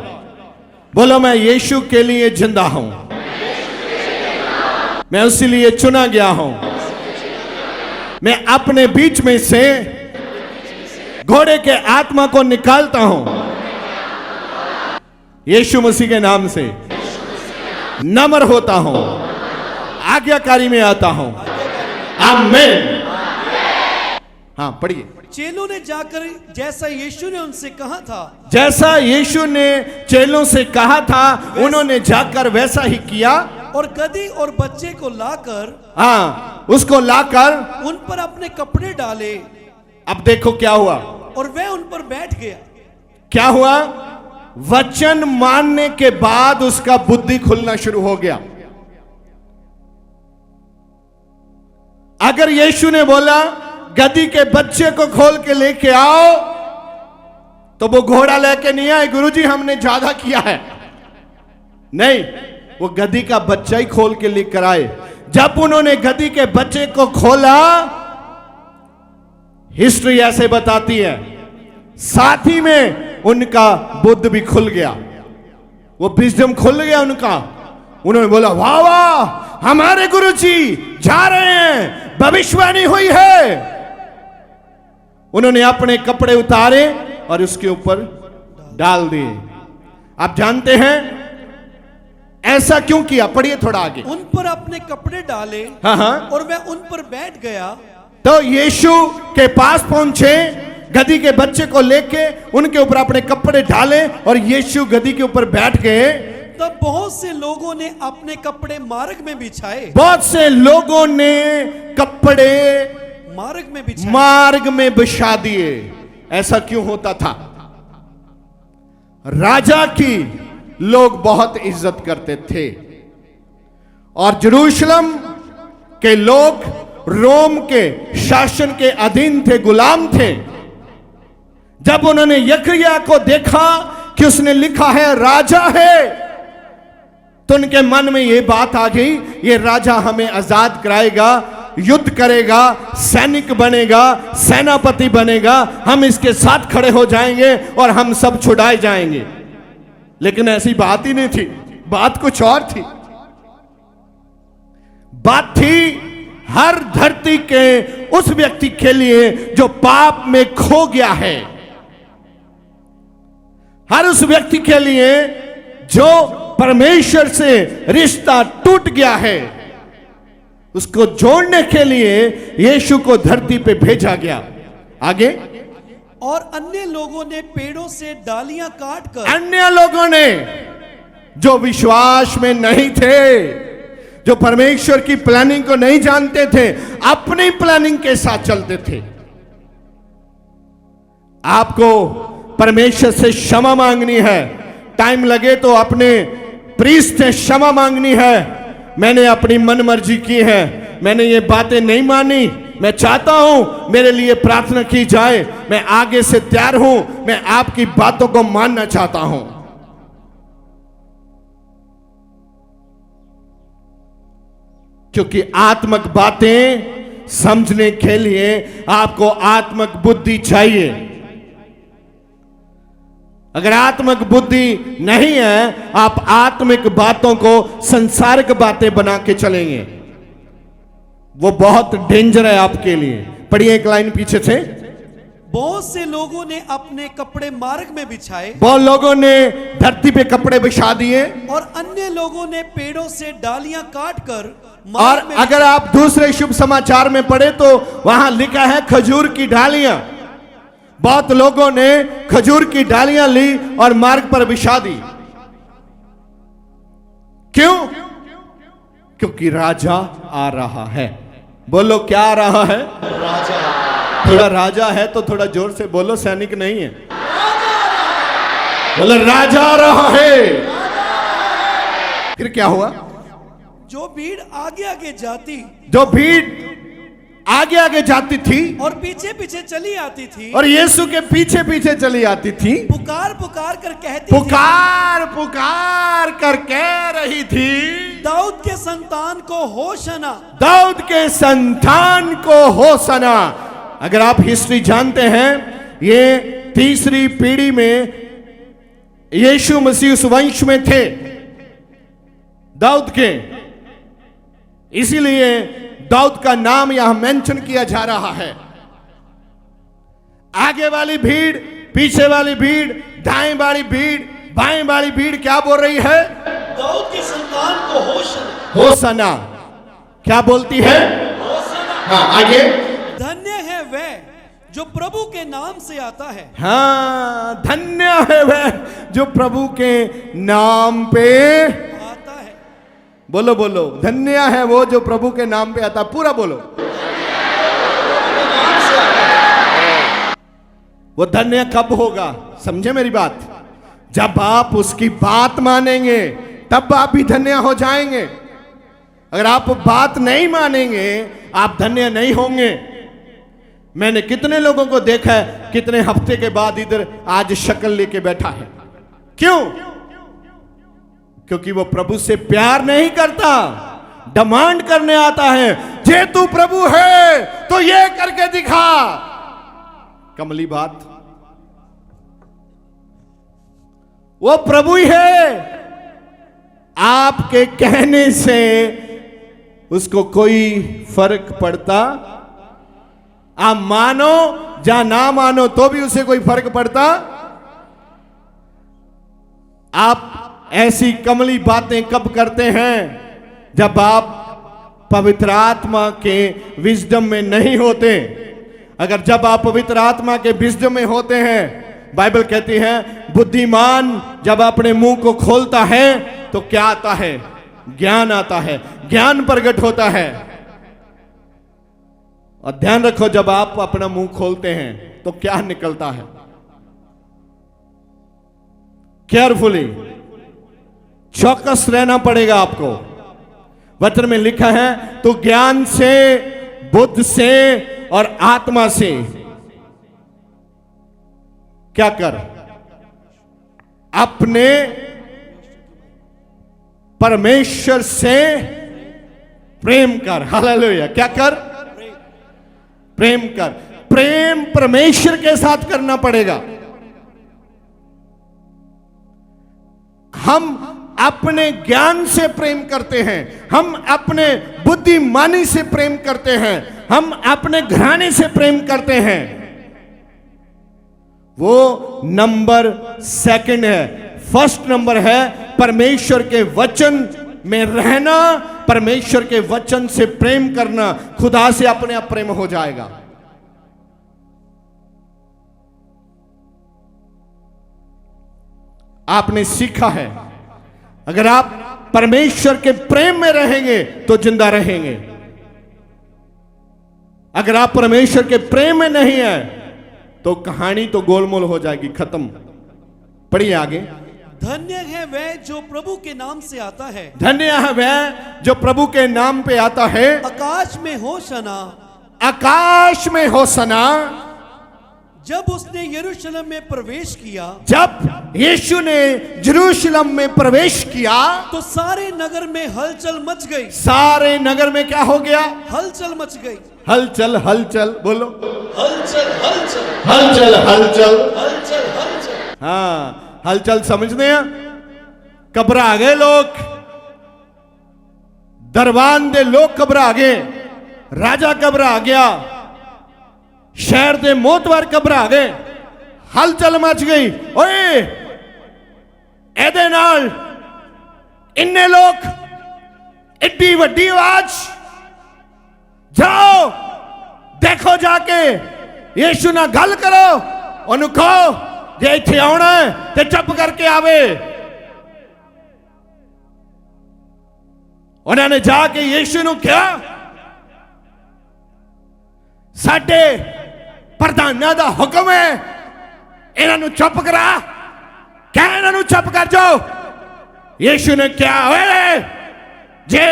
बोलो मैं यीशु के लिए जिंदा हूं, मैं उसी लिए चुना गया हूं। मैं अपने बीच में से घोड़े के आत्मा को निकालता हूं यीशु मसीह के नाम से। नम्र होता हूं, आज्ञाकारी में आता हूं। आमीन। हाँ पढ़िए। चेलों ने जाकर जैसा यीशु ने उनसे कहा था, जैसा यीशु ने चेलों से कहा था उन्होंने जाकर वैसा ही किया। और गधी और बच्चे को लाकर, हाँ उसको लाकर उन पर अपने कपड़े डाले। अब देखो क्या हुआ। और वह उन पर बैठ गया। क्या हुआ? वचन मानने के बाद उसका बुद्धि खुलना शुरू हो गया। अगर यीशु ने बोला गधी के बच्चे को खोल के लेके आओ, तो वो घोड़ा लेके नहीं आए, गुरुजी हमने ज्यादा किया है। नहीं, वो गधी का बच्चा ही खोल के लेकर आए। जब उन्होंने गधी के बच्चे को खोला, हिस्ट्री ऐसे बताती है, साथ ही में उनका बुद्ध भी खुल गया, वो विजडम खुल गया उनका। उन्होंने बोला वाह वाह, हमारे गुरुजी जा रहे हैं, भविष्यवाणी हुई है। उन्होंने अपने कपड़े उतारे और उसके ऊपर डाल दिए। आप जानते हैं ऐसा क्यों किया? पढ़िए थोड़ा आगे। उन पर अपने कपड़े डाले, हाँ हाँ। और मैं उन पर बैठ गया। तो यीशु के पास पहुंचे, गधी के बच्चे को लेके उनके ऊपर अपने कपड़े डाले और यीशु गधी के ऊपर बैठ गए। तब बहुत से लोगों ने अपने कपड़े मार्ग में बिछाए। बहुत से लोगों ने कपड़े मार्ग में बिछा दिए। ऐसा क्यों होता था? राजा की लोग बहुत इज्जत करते थे और यरूशलेम के लोग रोम के शासन के अधीन थे, गुलाम थे। जब उन्होंने यकरिया को देखा कि उसने लिखा है राजा है, तो उनके मन में यह बात आ गई, ये राजा हमें आजाद कराएगा, युद्ध करेगा, सैनिक बनेगा, सेनापति बनेगा, हम इसके साथ खड़े हो जाएंगे और हम सब छुड़ाए जाएंगे। लेकिन ऐसी बात ही नहीं थी, बात कुछ और थी। बात थी हर धरती के उस व्यक्ति के लिए जो पाप में खो गया है, हर उस व्यक्ति के लिए जो परमेश्वर से रिश्ता टूट गया है, उसको जोड़ने के लिए यीशु को धरती पे भेजा गया। आगे, और अन्य लोगों ने पेड़ों से डालियां काटकर, अन्य लोगों ने जो विश्वास में नहीं थे, जो परमेश्वर की प्लानिंग को नहीं जानते थे, अपनी प्लानिंग के साथ चलते थे। आपको परमेश्वर से क्षमा मांगनी है, टाइम लगे तो अपने प्रीस्ट से क्षमा मांगनी है। मैंने अपनी मन मर्जी की है, मैंने ये बातें नहीं मानी, मैं चाहता हूं मेरे लिए प्रार्थना की जाए, मैं आगे से तैयार हूं, मैं आपकी बातों को मानना चाहता हूं। क्योंकि आत्मक बातें समझने के लिए आपको आत्मक बुद्धि चाहिए। अगर आत्मिक बुद्धि नहीं है, आप आत्मिक बातों को संसारिक बातें बना के चलेंगे, वो बहुत डेंजर है आपके लिए। पढ़िए एक लाइन पीछे से। बहुत से लोगों ने अपने कपड़े मार्ग में बिछाए, बहुत लोगों ने धरती पे कपड़े बिछा दिए, और अन्य लोगों ने पेड़ों से डालियां काटकर और मार्ग में। अगर आप दूसरे शुभ समाचार में पढ़े तो वहां लिखा है खजूर की डालियां। बहुत लोगों ने खजूर की डालियां ली और मार्ग पर बिछा दी। क्यों? क्योंकि राजा आ रहा है। बोलो क्या आ रहा है? राजा। थोड़ा राजा है तो थोड़ा जोर से बोलो, सैनिक नहीं है। बोलो राजा आ रहा है। फिर क्या हुआ? जो भीड़ आगे आगे जाती, जो भीड़ आगे आगे जाती थी और पीछे पीछे चली आती थी, और यीशु के पीछे पीछे चली आती थी, पुकार पुकार कर कहती पुकार पुकार कर कह रही थी, दाऊद के संतान को होशना, दाऊद के संतान को होशना। अगर आप हिस्ट्री जानते हैं, ये तीसरी पीढ़ी में यीशु मसीह उस वंश में थे, दाऊद के, इसीलिए दाऊद का नाम यहां मेंशन किया जा रहा है। आगे वाली भीड़, पीछे वाली भीड़, दाएं वाली भीड़, बाएं वाली भीड़ क्या बोल रही है? दाऊद के संतान को होशना। होशना क्या बोलती है? होशना। हाँ आगे। धन्य है वह जो प्रभु के नाम से आता है। हाँ, धन्य है वह जो प्रभु के नाम पे आता है। बोलो बोलो, धन्य है वो जो प्रभु के नाम पे आता। पूरा बोलो। वो धन्य कब होगा? समझे मेरी बात? जब आप उसकी बात मानेंगे तब आप भी धन्य हो जाएंगे। अगर आप बात नहीं मानेंगे आप धन्य नहीं होंगे। मैंने कितने लोगों को देखा है, कितने हफ्ते के बाद इधर आज शक्ल लेके बैठा है। क्यों? क्योंकि वो प्रभु से प्यार नहीं करता, डिमांड करने आता है। जे तू प्रभु है तो ये करके दिखा। कमली बात, वो प्रभु ही है। आपके कहने से उसको कोई फर्क पड़ता आप मानो या ना मानो तो भी उसे कोई फर्क पड़ता। आप ऐसी कमली बातें कब करते हैं? जब आप पवित्र आत्मा के विजडम में नहीं होते। अगर जब आप पवित्र आत्मा के विजडम में होते हैं, बाइबल कहती है बुद्धिमान जब अपने मुंह को खोलता है तो क्या आता है? ज्ञान आता है, ज्ञान प्रकट होता है। और ध्यान रखो, जब आप अपना मुंह खोलते हैं तो क्या निकलता है? केयरफुली, चौकस रहना पड़ेगा आपको। वचन में लिखा है तो ज्ञान से, बुद्ध से और आत्मा से क्या कर? अपने परमेश्वर से प्रेम कर। हालेलुया। क्या कर? प्रेम कर। प्रेम परमेश्वर के साथ करना पड़ेगा। हम अपने ज्ञान से प्रेम करते हैं, हम अपने बुद्धिमानी से प्रेम करते हैं, हम अपने घराने से प्रेम करते हैं। वो नंबर सेकंड है। फर्स्ट नंबर है परमेश्वर के वचन में रहना, परमेश्वर के वचन से प्रेम करना। खुदा से अपने आप प्रेम हो जाएगा। आपने सीखा है, अगर आप परमेश्वर के प्रेम में रहेंगे तो जिंदा रहेंगे। अगर आप परमेश्वर के प्रेम में नहीं है तो कहानी तो गोलमोल हो जाएगी, खत्म। पढ़िए आगे। धन्य है वह जो प्रभु के नाम से आता है। धन्य है वह जो प्रभु के नाम पे आता है। आकाश में होशना, आकाश में होशना। जब उसने यरूशलेम में प्रवेश किया, जब यीशु ने यरूशलेम में प्रवेश किया तो सारे नगर में हलचल मच गई। सारे नगर में क्या हो गया? हलचल मच गई। हलचल, हलचल बोलो। हलचल हलचल हलचल हलचल हलचल हलचल। हाँ, हलचल समझते हैं? घबरा गए लोग, दरबान दे लोग घबरा गए, राजा घबरा गया, शहर दे मोतवर घबरा गए, हलचल मच गई। ओए एदे नाल इन्ने लोग, इतनी वड्डी आवाज, जाओ देखो जाके यीशु ना गल करो, ओनू कहो जे इत्थे आउणा है ते चुप करके आवे। उन्होंने जाके यीशु नू कहा, साडे प्रधाना दा हुक्म है, इन्हों चुप करा, क्या इन्हों चुप कर जाओ। यीशु ने क्या, ओए जे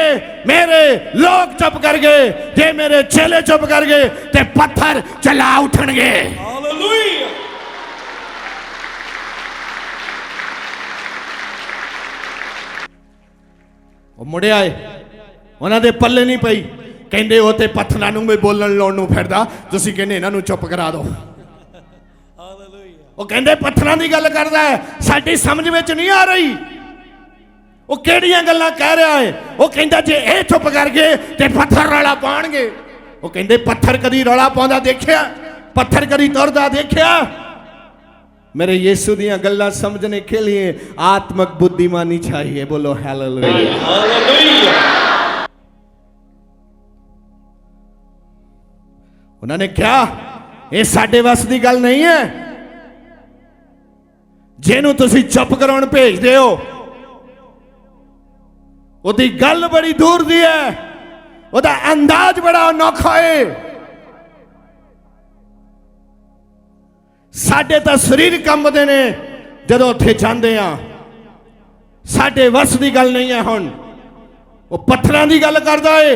मेरे लोग चुप कर गए, जे मेरे चेले चुप कर गए ते पत्थर चला उठणगे। हालेलुया। वो मुड़े आए, उन्होंने पल्ले नहीं पई, कहते वो ते पत्थरां नूं भी बोलण लाउण नूं फिरदा, तुसीं कहंदे इन्हां नूं चुप करा दो। वो कहते पत्थरां दी गल करदा है, साडी समझ विच नहीं आ रही, वो किहड़ियां गल्लां कह रहा है। वो कहंदा जे ए चुप कर गए ते पत्थर रौला पाउणगे। वो कहंदे पत्थर कदी रौला पाउंदा देखिया? पत्थर कदी तुरदा देखिया? मेरे यीशु दियां गल्लां समझने के लिए आत्मक बुद्धिमानी चाहिए। बोलो हालेलुया। हालेलुया। उन्होंने क्या, ये साडे वस दी गल नहीं है। जिन्हों तुसी चुप कराउण भेजदे हो, उहदी गल बड़ी दूर दी है, उहदा अंदाज बड़ा अनोखा है। साडे तां शरीर कंबदे ने जदों उत्थे जांदे आ, साडे वस दी गल नहीं है। हुण वो पत्थरां दी गल करदा है।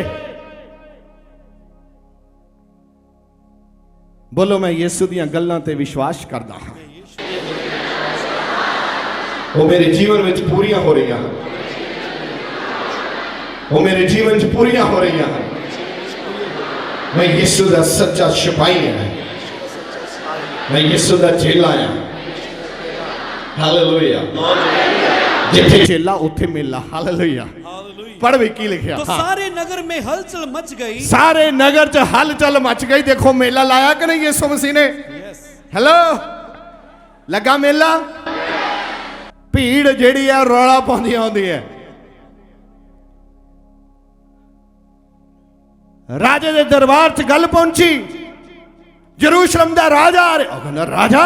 बोलो मैं यीशु दियां गल्लां ते विश्वास करदा हां, वो मेरे जीवन में पूरियां हो रही हैं, वो मेरे जीवन च पूरियां हो रही हैं। मैं यीशु दा सच्चा सिपाही हां, मैं यीशु दा चेला हां। हालेलुया। जिथे चेला उत्थे मेला। हालेलुया। हालेलुया। पढ़ भी की लिखिया तो सारे नगर में हलचल मच गई। सारे नगर च हलचल मच गई। देखो मेला लाया कि नहीं यीशु मसीह ने? हेलो, लगा मेला? भीड़ जेड़ी है रौला पाउंदी आउंदी है। राजे दे दरबार च गल पहुंची, यरूशलेम दा राजा आ रहा। कहना राजा,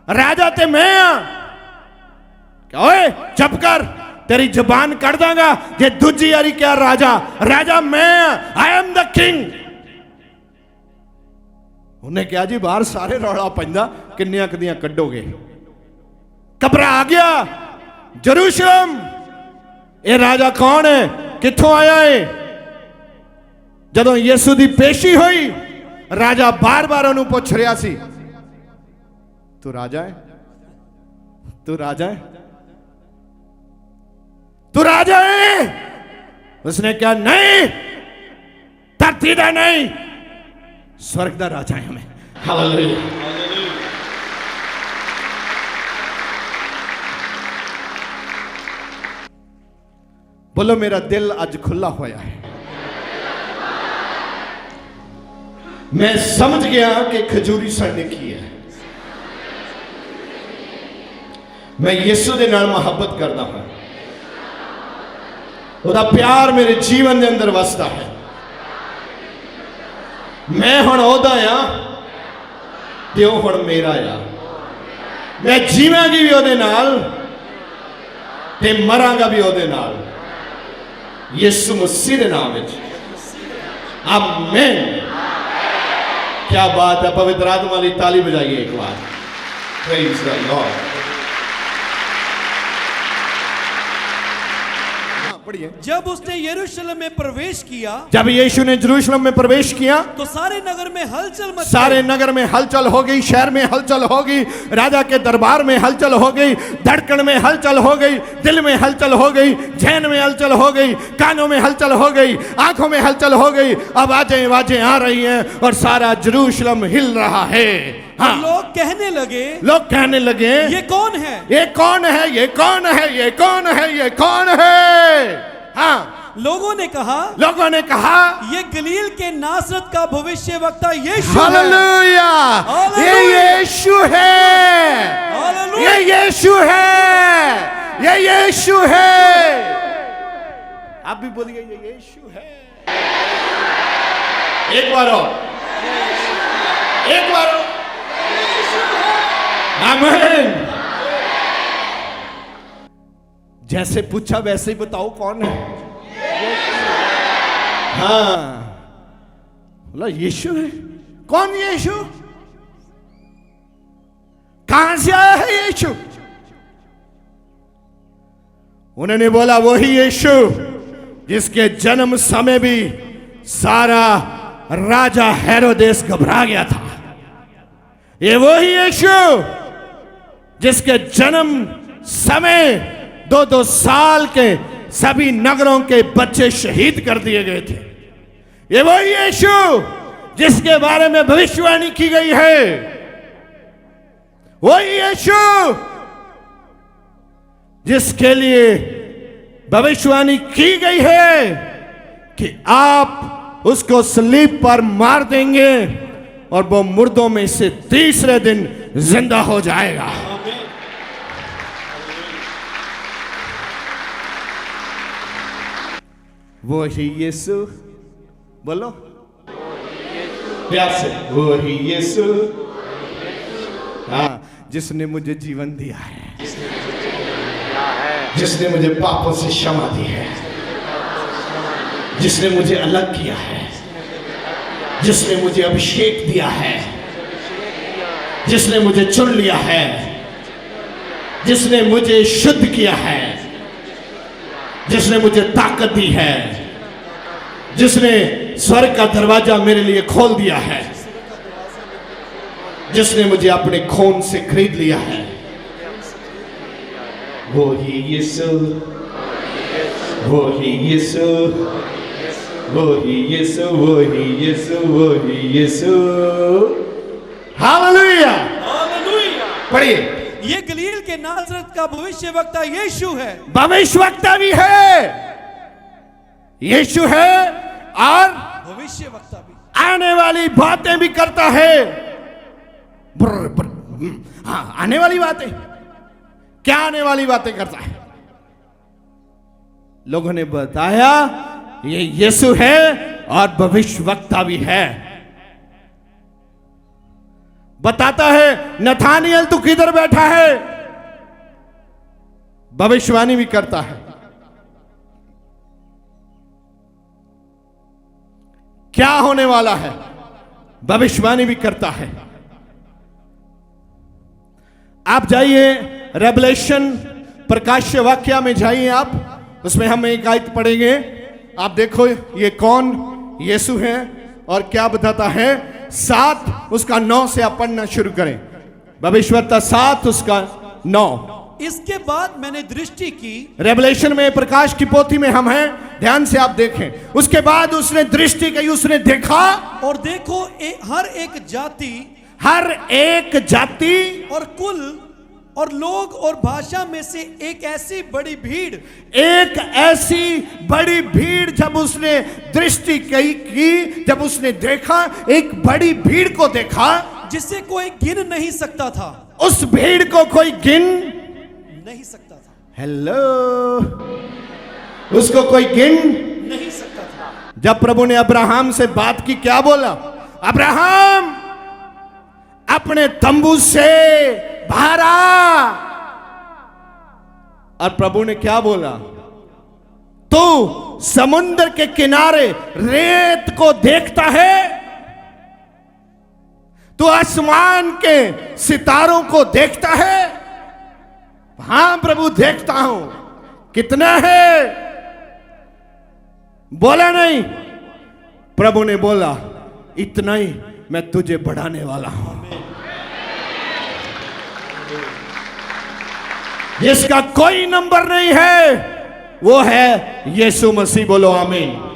राजा ते मैं आ। ओए चुप कर, तेरी जबान कट दांगा जे दूजी यारी क्या राजा। राजा मैं, आई एम द किंग। उन्हें कहा जी बाहर सारे रौला पैंदा, किन्नियां कदियां कड्डोगे? घबरा गया यरूशलेम। ये राजा कौन है, कित्थों आया है? जदों यीशु दी पेशी हुई, राजा बार बार उन्हें पूछ रहा सी, तू राजा है? तू राजा है? तू राजा है? उसने कहा नहीं, धरती दा नहीं, स्वर्ग दा राजा है हमें। हालेलुया। बोलो मेरा दिल आज खुला होया है। मैं समझ गया कि खजूरी साडे की है। मैं यीशु दे नाल मोहब्बत करता हूं, उसका प्यार मेरे जीवन के अंदर वसदा है। मैं हुण ओहदा आ ते ओह हुण मेरा आ। मैं जीवांगी भी ओहदे नाल ते मरांगा भी ओहदे नाल, यीशु मसीह दे नाम विच। आमीन। क्या बात है, पवित्र आत्मा वाली ताली बजाइए एक बार। Praise the Lord. जब उसने यरूशलेम में प्रवेश किया, जब यीशु ने यरूशलेम में प्रवेश किया तो सारे नगर में हलचल मच गई। सारे नगर में हलचल हो गई, शहर में हलचल हो गई, राजा के दरबार में हलचल हो गई, धड़कन में हलचल हो गई, दिल में हलचल हो गई, जहन में हलचल हो गई, कानों में हलचल हो गई, आंखों में हलचल हो गई। अब आवाजें आ रही हैं और सारा यरूशलेम हिल रहा है। हाँ। लोग कहने लगे ये कौन है, ये कौन है, ये कौन है, ये कौन है, ये कौन है? हाँ। लोगों ने कहा ये गलील के नासरत का भविष्यवक्ता यीशु है। हालेलुया। ये यीशु है, ये यीशु है, ये यीशु है। आप भी बोलिए ये यीशु है। एक बार और, एक बार और। आमीन। जैसे पूछा वैसे ही बताओ कौन है। हाँ, बोला यीशु है। कौन यीशु? कहां से आया है यीशु? उन्होंने बोला वही यीशु जिसके जन्म समय भी सारा राजा हेरोदेस घबरा गया था। ये वही यीशु जिसके जन्म समय 2-2 साल के सभी नगरों के बच्चे शहीद कर दिए गए थे। ये वही यीशु जिसके बारे में भविष्यवाणी की गई है। वही यीशु जिसके लिए भविष्यवाणी की गई है कि आप उसको सलीब पर मार देंगे और वो मुर्दों में से तीसरे दिन जिंदा हो जाएगा। वो ही यीशु, बोलो प्यार से, वो ही यीशु, हाँ, जिसने मुझे जीवन दिया है, जिसने मुझे पापों से क्षमा दी है, जिसने मुझे अलग किया है, जिसने मुझे अभिषेक दिया है, जिसने मुझे चुन लिया है, जिसने मुझे शुद्ध किया है, जिसने मुझे ताकत दी है, जिसने स्वर्ग का दरवाजा मेरे लिए खोल दिया है, जिसने मुझे अपने खून से खरीद लिया है, वो ही यीशु, वो ही यीशु, वो ही यीशु, वो ही यीशु, वो ही यीशु। हालेलुया, पढ़िए। ये गलील के नासरत का भविष्यवक्ता यीशु है। भविष्यवक्ता भी है, यीशु है और भविष्य वक्ता भी। आने वाली बातें भी करता है। हाँ, आने वाली बातें, क्या आने वाली बातें करता है? लोगों ने बताया ये यीशु है और भविष्यवक्ता भी है। बताता है नथानियल तू किधर बैठा है, भविष्यवाणी भी करता है। क्या होने वाला है, भविष्यवाणी भी करता है। आप जाइए रेवलेशन, प्रकाश्य वाक्य में जाइए आप, उसमें हम एक आयत पढ़ेंगे। आप देखो ये कौन यीशु है और क्या बताता है। 7 उसका 9 से आप पढ़ना शुरू करें। भविष्यवक्ता 7 उसका 9। इसके बाद मैंने दृष्टि की, रेवलेशन में प्रकाश की पोथी में हम हैं, ध्यान से आप देखें। उसके बाद उसने दृष्टि की, उसने देखा और देखो हर एक जाति और कुल और लोग और भाषा में से एक ऐसी बड़ी भीड़, जब उसने दृष्टि की, जब उसने देखा एक बड़ी भीड़ को देखा जिसे कोई गिन नहीं सकता था। उस भीड़ को कोई गिन नहीं सकता था। हेलो, उसको कोई गिन नहीं सकता था। जब प्रभु ने अब्राहम से बात की, क्या बोला? अब्राहम अपने तंबू से बाहर आ। और प्रभु ने क्या बोला? तू समुद्र के किनारे रेत को देखता है, तू आसमान के सितारों को देखता है। हां प्रभु, देखता हूं। कितना है? बोला नहीं। प्रभु ने बोला इतना ही मैं तुझे बढ़ाने वाला हूं। जिसका कोई नंबर नहीं है वो है यीशु मसीह। बोलो आमीन।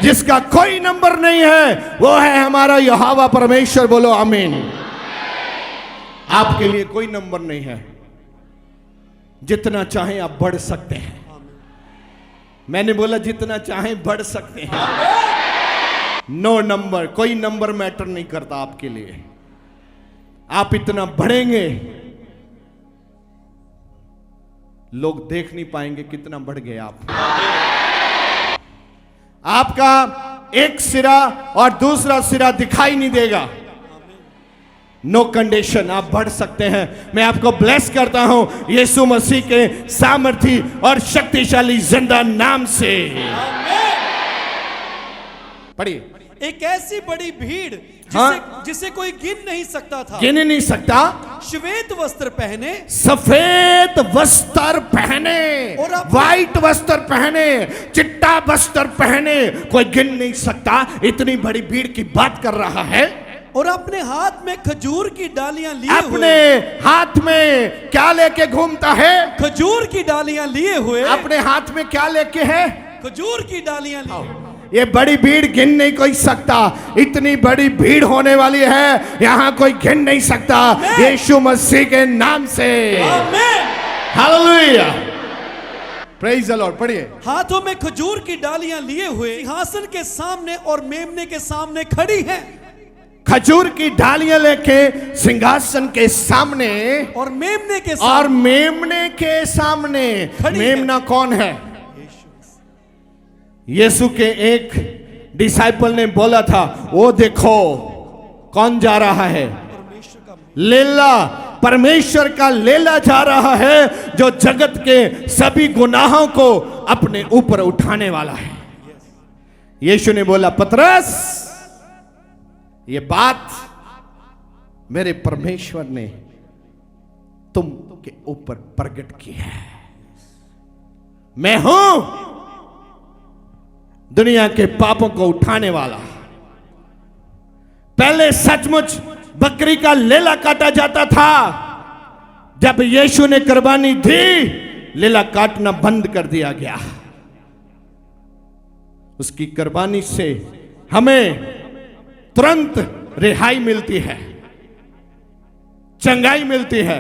जिसका कोई नंबर नहीं है वो है हमारा यहोवा परमेश्वर। बोलो आमीन। आपके लिए कोई नंबर नहीं है, जितना चाहें आप बढ़ सकते हैं। मैंने बोला जितना चाहें बढ़ सकते हैं। नो नंबर, कोई नंबर मैटर नहीं करता आपके लिए। आप इतना बढ़ेंगे, लोग देख नहीं पाएंगे कितना बढ़ गए आप। आपका एक सिरा और दूसरा सिरा दिखाई नहीं देगा। नो कंडीशन, आप बढ़ सकते हैं। मैं आपको ब्लेस करता हूं यीशु मसीह के सामर्थी और शक्तिशाली जिंदा नाम से। पढ़िए। एक ऐसी बड़ी भीड़ जिसे कोई गिन नहीं सकता था। गिन नहीं सकता। श्वेत वस्त्र पहने, सफेद वस्त्र पहने, और व्हाइट वस्त्र पहने, चिट्टा वस्त्र पहने, कोई गिन नहीं सकता। इतनी बड़ी भीड़ की बात कर रहा है। और अपने हाथ में खजूर की डालियां लिए अपने हाथ में क्या लेके घूमता है? खजूर की डालियां लिए हुए। अपने हाथ में क्या लेके है? खजूर की डालियां लिए। ये बड़ी भीड़ गिन नहीं कोई सकता। इतनी बड़ी भीड़ होने वाली है, यहां कोई गिन नहीं सकता। यीशु मसीह के नाम से। Hallelujah, praise the Lord. पढ़िए। हाथों में खजूर की डालियां लिए हुए सिंहासन के सामने और मेमने के सामने खड़ी हैं। खजूर की डालियां लेके सिंहासन के सामने और मेमने के सामने मेमना कौन है? यीशु के एक डिसाइपल ने बोला था, वो देखो कौन जा रहा है? लेला, परमेश्वर का लेला जा रहा है, जो जगत के सभी गुनाहों को अपने ऊपर उठाने वाला है। यीशु ने बोला, पतरस, ये बात मेरे परमेश्वर ने तुम के ऊपर प्रकट की है। मैं हूं दुनिया के पापों को उठाने वाला। पहले सचमुच बकरी का लेला काटा जाता था। जब यीशु ने कुर्बानी दी, लेला काटना बंद कर दिया गया। उसकी कुर्बानी से हमें तुरंत रिहाई मिलती है, चंगाई मिलती है,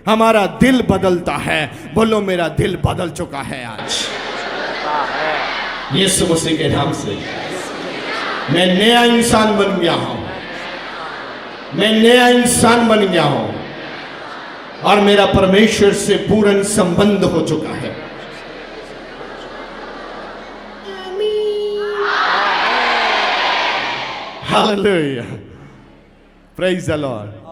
हमारा दिल बदलता है। बोलो, मेरा दिल बदल चुका है आज। यीशु मसीह के नाम से मैं नया इंसान बन गया हूं, मैं नया इंसान बन गया हूं और मेरा परमेश्वर से पूर्ण संबंध हो चुका है। Hallelujah, praise the Lord.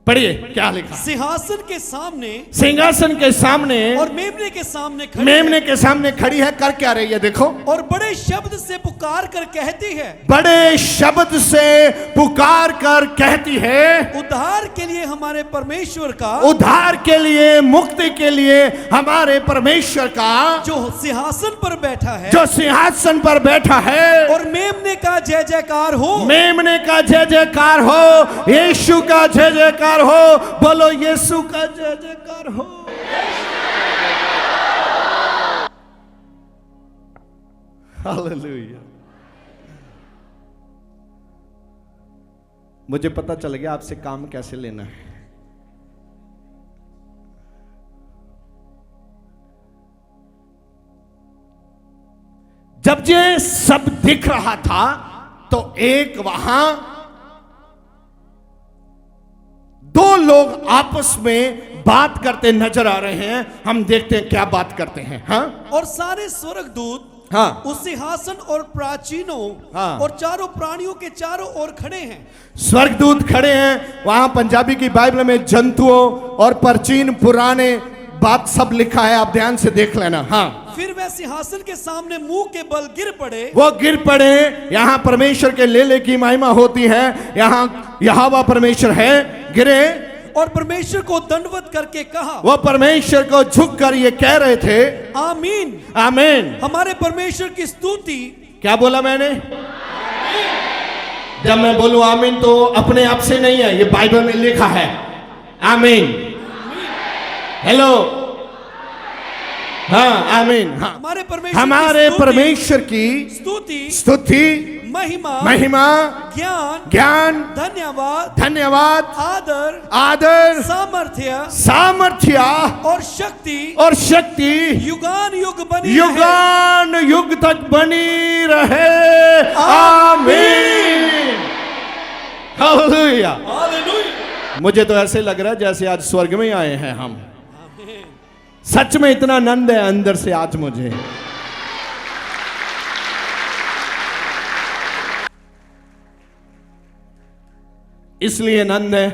पढ़िए क्या लिखा। सिंहासन के सामने, सिंहासन के सामने और मेमने के सामने खड़ी मेमने के सामने खड़ी है। कर क्या रही है देखो। और बड़े शब्द से पुकार कर कहती है, बड़े शब्द से पुकार कर कहती है, उद्धार के लिए हमारे परमेश्वर का, उद्धार के लिए, मुक्ति के लिए हमारे परमेश्वर का, जो सिंहासन पर बैठा है, जो सिंहासन पर बैठा है। और मेमने का जय जयकार हो, मेमने का जय जयकार हो, यीशु का जय जयकार हो। बोलो यीशु का जय जयकार हो। हालेलुया। मुझे पता चल गया आपसे काम कैसे लेना है। जब ये सब दिख रहा था तो एक वहां दो लोग आपस में बात करते नजर आ रहे हैं। हम देखते हैं क्या बात करते हैं। हाँ, और सारे स्वर्गदूत हाँ, उस सिंहासन और प्राचीनों हाँ, और चारों प्राणियों के चारों ओर खड़े हैं। स्वर्गदूत खड़े हैं। वहां पंजाबी की बाइबल में जंतुओं और प्राचीन पुराने बात सब लिखा है, आप ध्यान से देख लेना। हाँ, फिर वह सिंहासन के सामने मुंह के बल गिर पड़े, वो गिर पड़े। यहां परमेश्वर के लेले की महिमा होती है। यहां यहोवा परमेश्वर है, गिरे और परमेश्वर को दंडवत करके कहा, वो परमेश्वर को झुक कर ये कह रहे थे, आमीन, आमीन। हमारे परमेश्वर की स्तुति। क्या बोला मैंने? जब मैं बोलूं आमीन तो अपने आप से नहीं है, ये बाइबल में लिखा है। आमीन, हेलो, हाँ, आमीन। हाँ, हमारे परमेश्वर की स्तुति, स्तुति, महिमा, महिमा, ज्ञान, ज्ञान, धन्यवाद, धन्यवाद, आदर, आदर, सामर्थ्य, सामर्थ्य और शक्ति, और शक्ति युगान युग बनी युगान युग तक बनी रहे। आमीन, हालेलुया। मुझे तो ऐसे लग रहा है जैसे आज स्वर्ग में आए हैं हम। सच में इतना आनंद है अंदर से आज मुझे। इसलिए आनंद है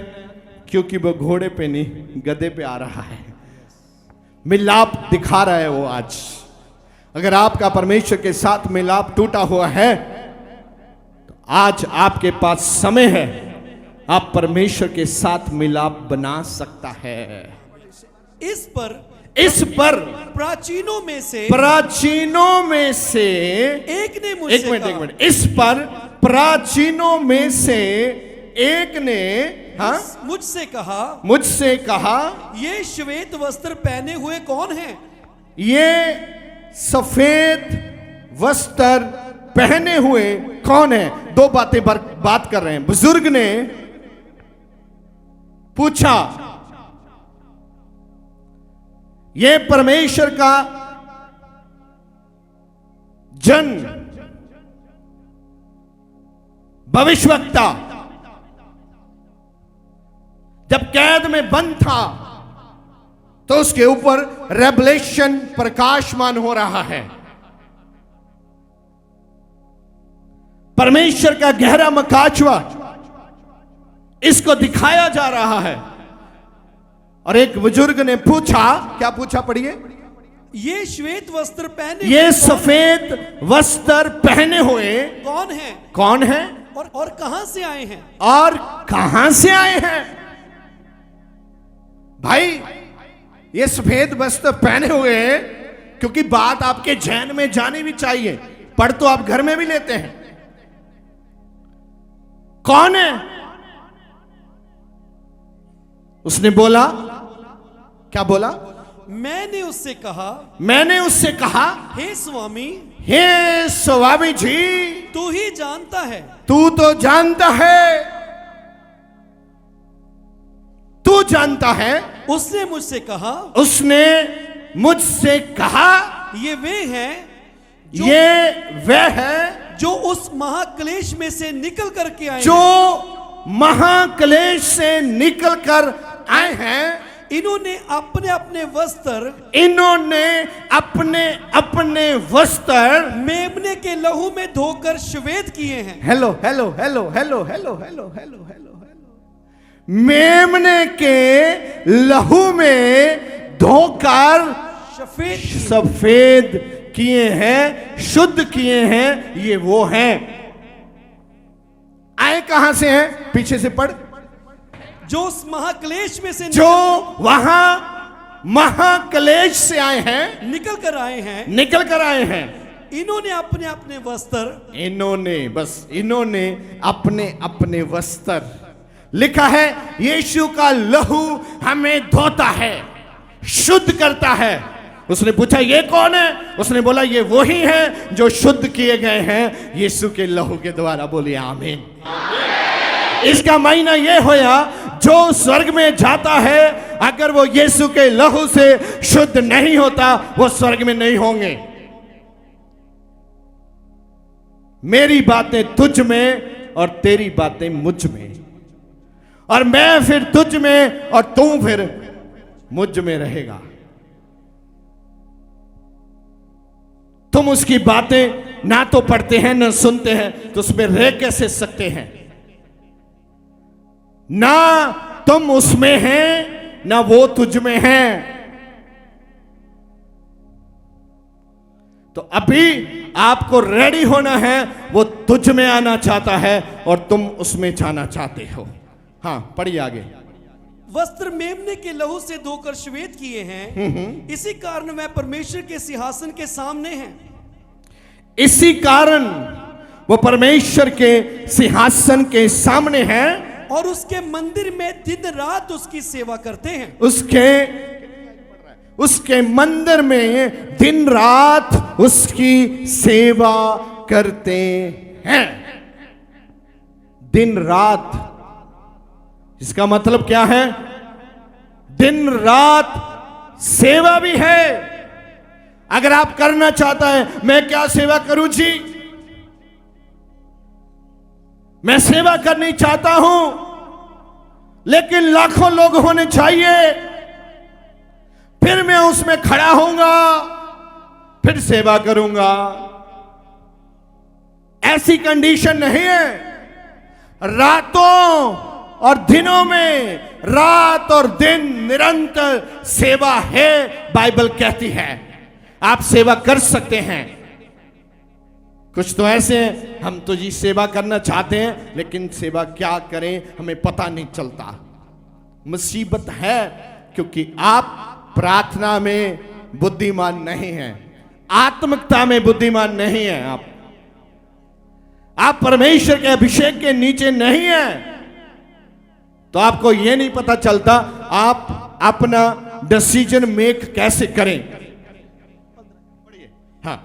क्योंकि वो घोड़े पे नहीं गधे पे आ रहा है। मिलाप दिखा रहा है वो आज। अगर आपका परमेश्वर के साथ मिलाप टूटा हुआ है तो आज आपके पास समय है, आप परमेश्वर के साथ मिलाप बना सकता है। इस पर प्राचीनों में से एक ने मुझसे एक मिनट, इस पर प्राचीनों में से एक ने, हाँ, मुझसे कहा, ये श्वेत वस्त्र पहने हुए कौन है? ये सफेद वस्त्र पहने हुए कौन है? दो बातें बात कर रहे हैं। बुजुर्ग ने पूछा, ये परमेश्वर का जन भविष्यवक्ता जब कैद में बंद था तो उसके ऊपर रेवलेशन प्रकाशमान हो रहा है। परमेश्वर का गहरा मकाचवा इसको दिखाया जा रहा है। और एक बुजुर्ग ने पूछा, क्या पूछा? पढ़िए। ये श्वेत वस्त्र पहने, ये सफेद वस्त्र पहने हुए कौन है? कौन है? और कहां से आए हैं? और कहां से आए हैं? भाई, ये सफेद वस्त्र पहने हुए हैं, क्योंकि बात आपके जहन में जानी भी चाहिए। पढ़ तो आप घर में भी लेते हैं। कौन है? उसने बोला, क्या बोला? मैंने उससे कहा, हे स्वामी जी, तू ही जानता है। तू तो जानता है, तू जानता है। उसने मुझसे कहा, ये वे हैं ये वह है जो उस महाक्लेश में से निकल करके आए जो हैं। महाक्लेश से निकल कर आए हैं। इन्होंने अपने अपने वस्त्र वस्त्र मेमने के लहू में धोकर श्वेत किए हैं। Hello hello hello hello hello hello hello hello मेमने के लहू में धोकर सफेद किए हैं, शुद्ध किए हैं। ये वो हैं। आए कहां से हैं? पीछे से पढ़। जो उस महाक्लेश में से जो वहां महाक्लेश से आए हैं, निकल कर आए हैं। इन्होंने अपने अपने वस्त्र, इन्होंने अपने अपने वस्त्र, लिखा है यीशु का लहू हमें धोता है, शुद्ध करता है। उसने पूछा ये कौन है? उसने बोला ये वही है जो शुद्ध किए गए हैं यीशु के लहू के द्वारा। बोलिए आमीन। इसका मायना ये होया जो स्वर्ग में जाता है, अगर वो यीशु के लहू से शुद्ध नहीं होता, वो स्वर्ग में नहीं होंगे। मेरी बातें तुझ में और तेरी बातें मुझ में, और मैं फिर तुझ में और तू फिर मुझ में रहेगा। तुम उसकी बातें ना तो पढ़ते हैं ना सुनते हैं, तो उसमें रह कैसे सकते हैं? ना तुम उसमें हैं ना वो तुझ में है। तो अभी आपको रेडी होना है। वो तुझ में आना चाहता है और तुम उसमें जाना चाहते हो। हाँ, पढ़िए आगे। वस्त्र मेमने के लहू से धोकर श्वेत किए हैं, इसी कारण वह परमेश्वर के सिंहासन के सामने हैं। इसी कारण वो परमेश्वर के सिंहासन के सामने हैं और उसके मंदिर में दिन रात उसकी सेवा करते हैं। उसके मंदिर में दिन रात उसकी सेवा करते हैं। दिन रात, इसका मतलब क्या है? दिन रात सेवा भी है। अगर आप करना चाहता है, मैं क्या सेवा करूं जी? मैं सेवा करनी चाहता हूं, लेकिन लाखों लोग होने चाहिए, फिर मैं उसमें खड़ा होऊंगा, फिर सेवा करूंगा। ऐसी कंडीशन नहीं है। रातों और दिनों में, रात और दिन निरंतर सेवा है। बाइबल कहती है आप सेवा कर सकते हैं। कुछ तो ऐसे हैं, हम तो जी सेवा करना चाहते हैं, लेकिन सेवा क्या करें हमें पता नहीं चलता। मुसीबत है, क्योंकि आप प्रार्थना में बुद्धिमान नहीं हैं, आत्मिकता में बुद्धिमान नहीं हैं। आप परमेश्वर के अभिषेक के नीचे नहीं हैं, तो आपको यह नहीं पता चलता आप अपना डिसीजन मेक कैसे करें। हाँ,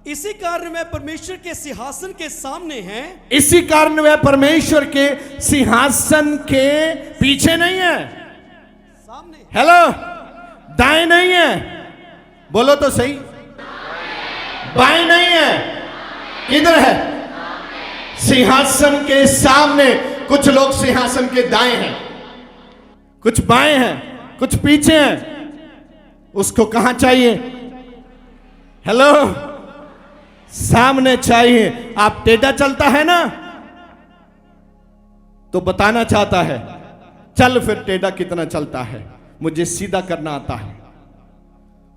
इसी कारण वह परमेश्वर के सिंहासन के सामने है। इसी कारण वह परमेश्वर के सिंहासन के पीछे नहीं है, सामने। हेलो, दाएं नहीं है, बोलो तो सही। बाएं नहीं है, किधर है? सिंहासन के सामने। कुछ लोग सिंहासन के दाएं हैं, कुछ बाएं हैं, कुछ पीछे हैं। उसको कहां चाहिए? हेलो, सामने चाहिए। आप टेढ़ा चलता है ना, तो बताना चाहता है चल फिर टेढ़ा कितना चलता है, मुझे सीधा करना आता है।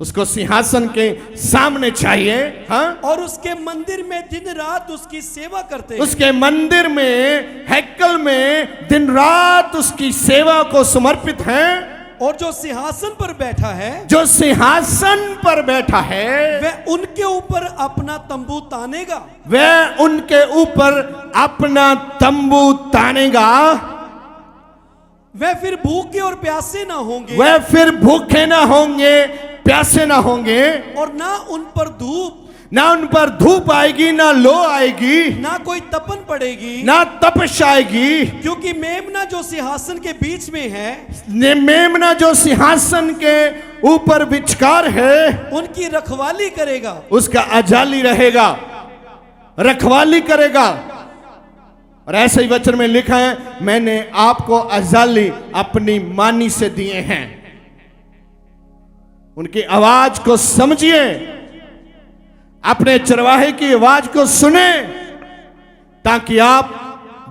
उसको सिंहासन के सामने चाहिए। हाँ, और उसके मंदिर में दिन रात उसकी सेवा करते हैं। उसके मंदिर में, हैकल में दिन रात उसकी सेवा को समर्पित हैं। और जो सिंहासन पर बैठा है, जो सिंहासन पर बैठा है, वह उनके ऊपर अपना तंबू तानेगा। वह उनके ऊपर अपना तंबू तानेगा। वह फिर भूखे और प्यासे ना होंगे। वह फिर भूखे ना होंगे, प्यासे ना होंगे। और ना उन पर धूप, ना उन पर धूप आएगी, ना लो आएगी, ना कोई तपन पड़ेगी, ना तपश आएगी, क्योंकि मेमना जो सिंहासन के बीच में है, मेमना जो सिंहासन के ऊपर विचकार है, उनकी रखवाली करेगा। उसका अजाली रहेगा, रखवाली करेगा। और ऐसे ही वचन में लिखा है, मैंने आपको अजाली अपनी मानी से दिए हैं। उनकी आवाज को समझिए, अपने चरवाहे की आवाज को सुने, ताकि आप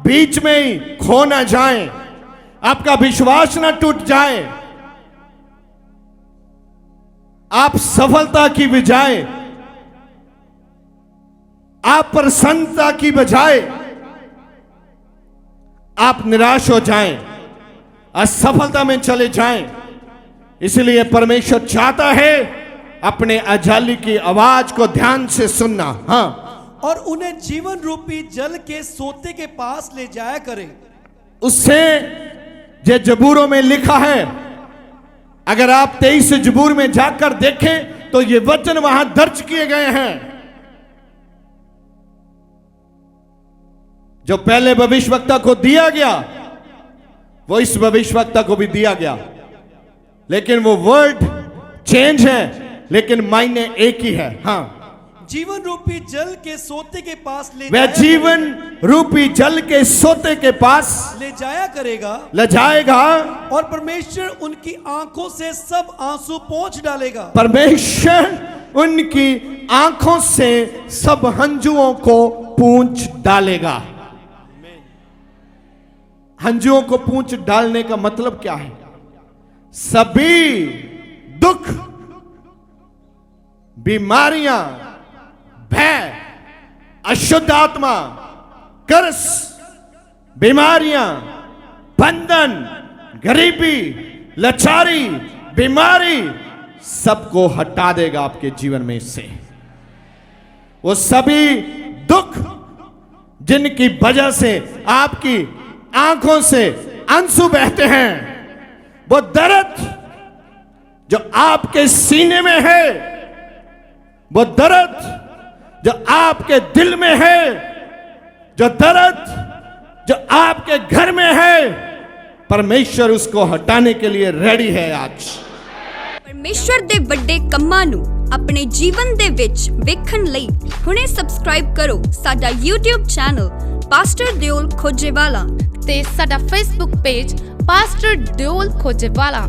बीच में ही खो ना जाएं, आपका विश्वास ना टूट जाए, आप सफलता की बजाय, आप प्रसन्नता की बजाय आप निराश हो जाएं, असफलता में चले जाएं। इसलिए परमेश्वर चाहता है अपने अजाली की आवाज को ध्यान से सुनना। हाँ, और उन्हें जीवन रूपी जल के सोते के पास ले जाया करे। उससे जो जबूरों में लिखा है, अगर आप 23 जबूर में जाकर देखें तो ये वचन वहां दर्ज किए गए हैं। जो पहले भविष्यवक्ता को दिया गया वो इस भविष्यवक्ता को भी दिया गया, लेकिन वो वर्ड चेंज है, लेकिन मायने एक ही है। हाँ, जीवन रूपी जल के सोते के पास वह जीवन रूपी जल के सोते के पास ले जाया करेगा, ले जाएगा, और परमेश्वर उनकी आंखों से सब आंसू पोंछ डालेगा। परमेश्वर उनकी आंखों से सब हंजुओं को पूंछ डालेगा। हंजुओं को पूंछ डालने का मतलब क्या है? सभी दुख, बीमारियां, भय, अशुद्ध आत्मा, कर्स, बीमारियां, बंधन, गरीबी, लाचारी, बीमारी, सबको हटा देगा आपके जीवन में से। वो सभी दुख जिनकी वजह से आपकी आंखों से आंसू बहते हैं, वो दर्द जो आपके सीने में है, वो दर्द जो आपके दिल में है, जो दर्द जो आपके घर में है, परमेश्वर उसको हटाने के लिए रेडी है। आज परमेश्वर ਦੇ ਵੱਡੇ ਕੰਮਾਂ ਨੂੰ ਆਪਣੇ ਜੀਵਨ ਦੇ ਵਿੱਚ ਵੇਖਣ ਲਈ ਹੁਣੇ ਸਬਸਕ੍ਰਾਈਬ ਕਰੋ ਸਾਡਾ YouTube ਚੈਨਲ ਪਾਸਟਰ ਦਿਓਲ ਖੋਜੇਵਾਲਾ ਤੇ ਸਾਡਾ Facebook ਪੇਜ ਪਾਸਟਰ ਦਿਓਲ ਖੋਜੇਵਾਲਾ।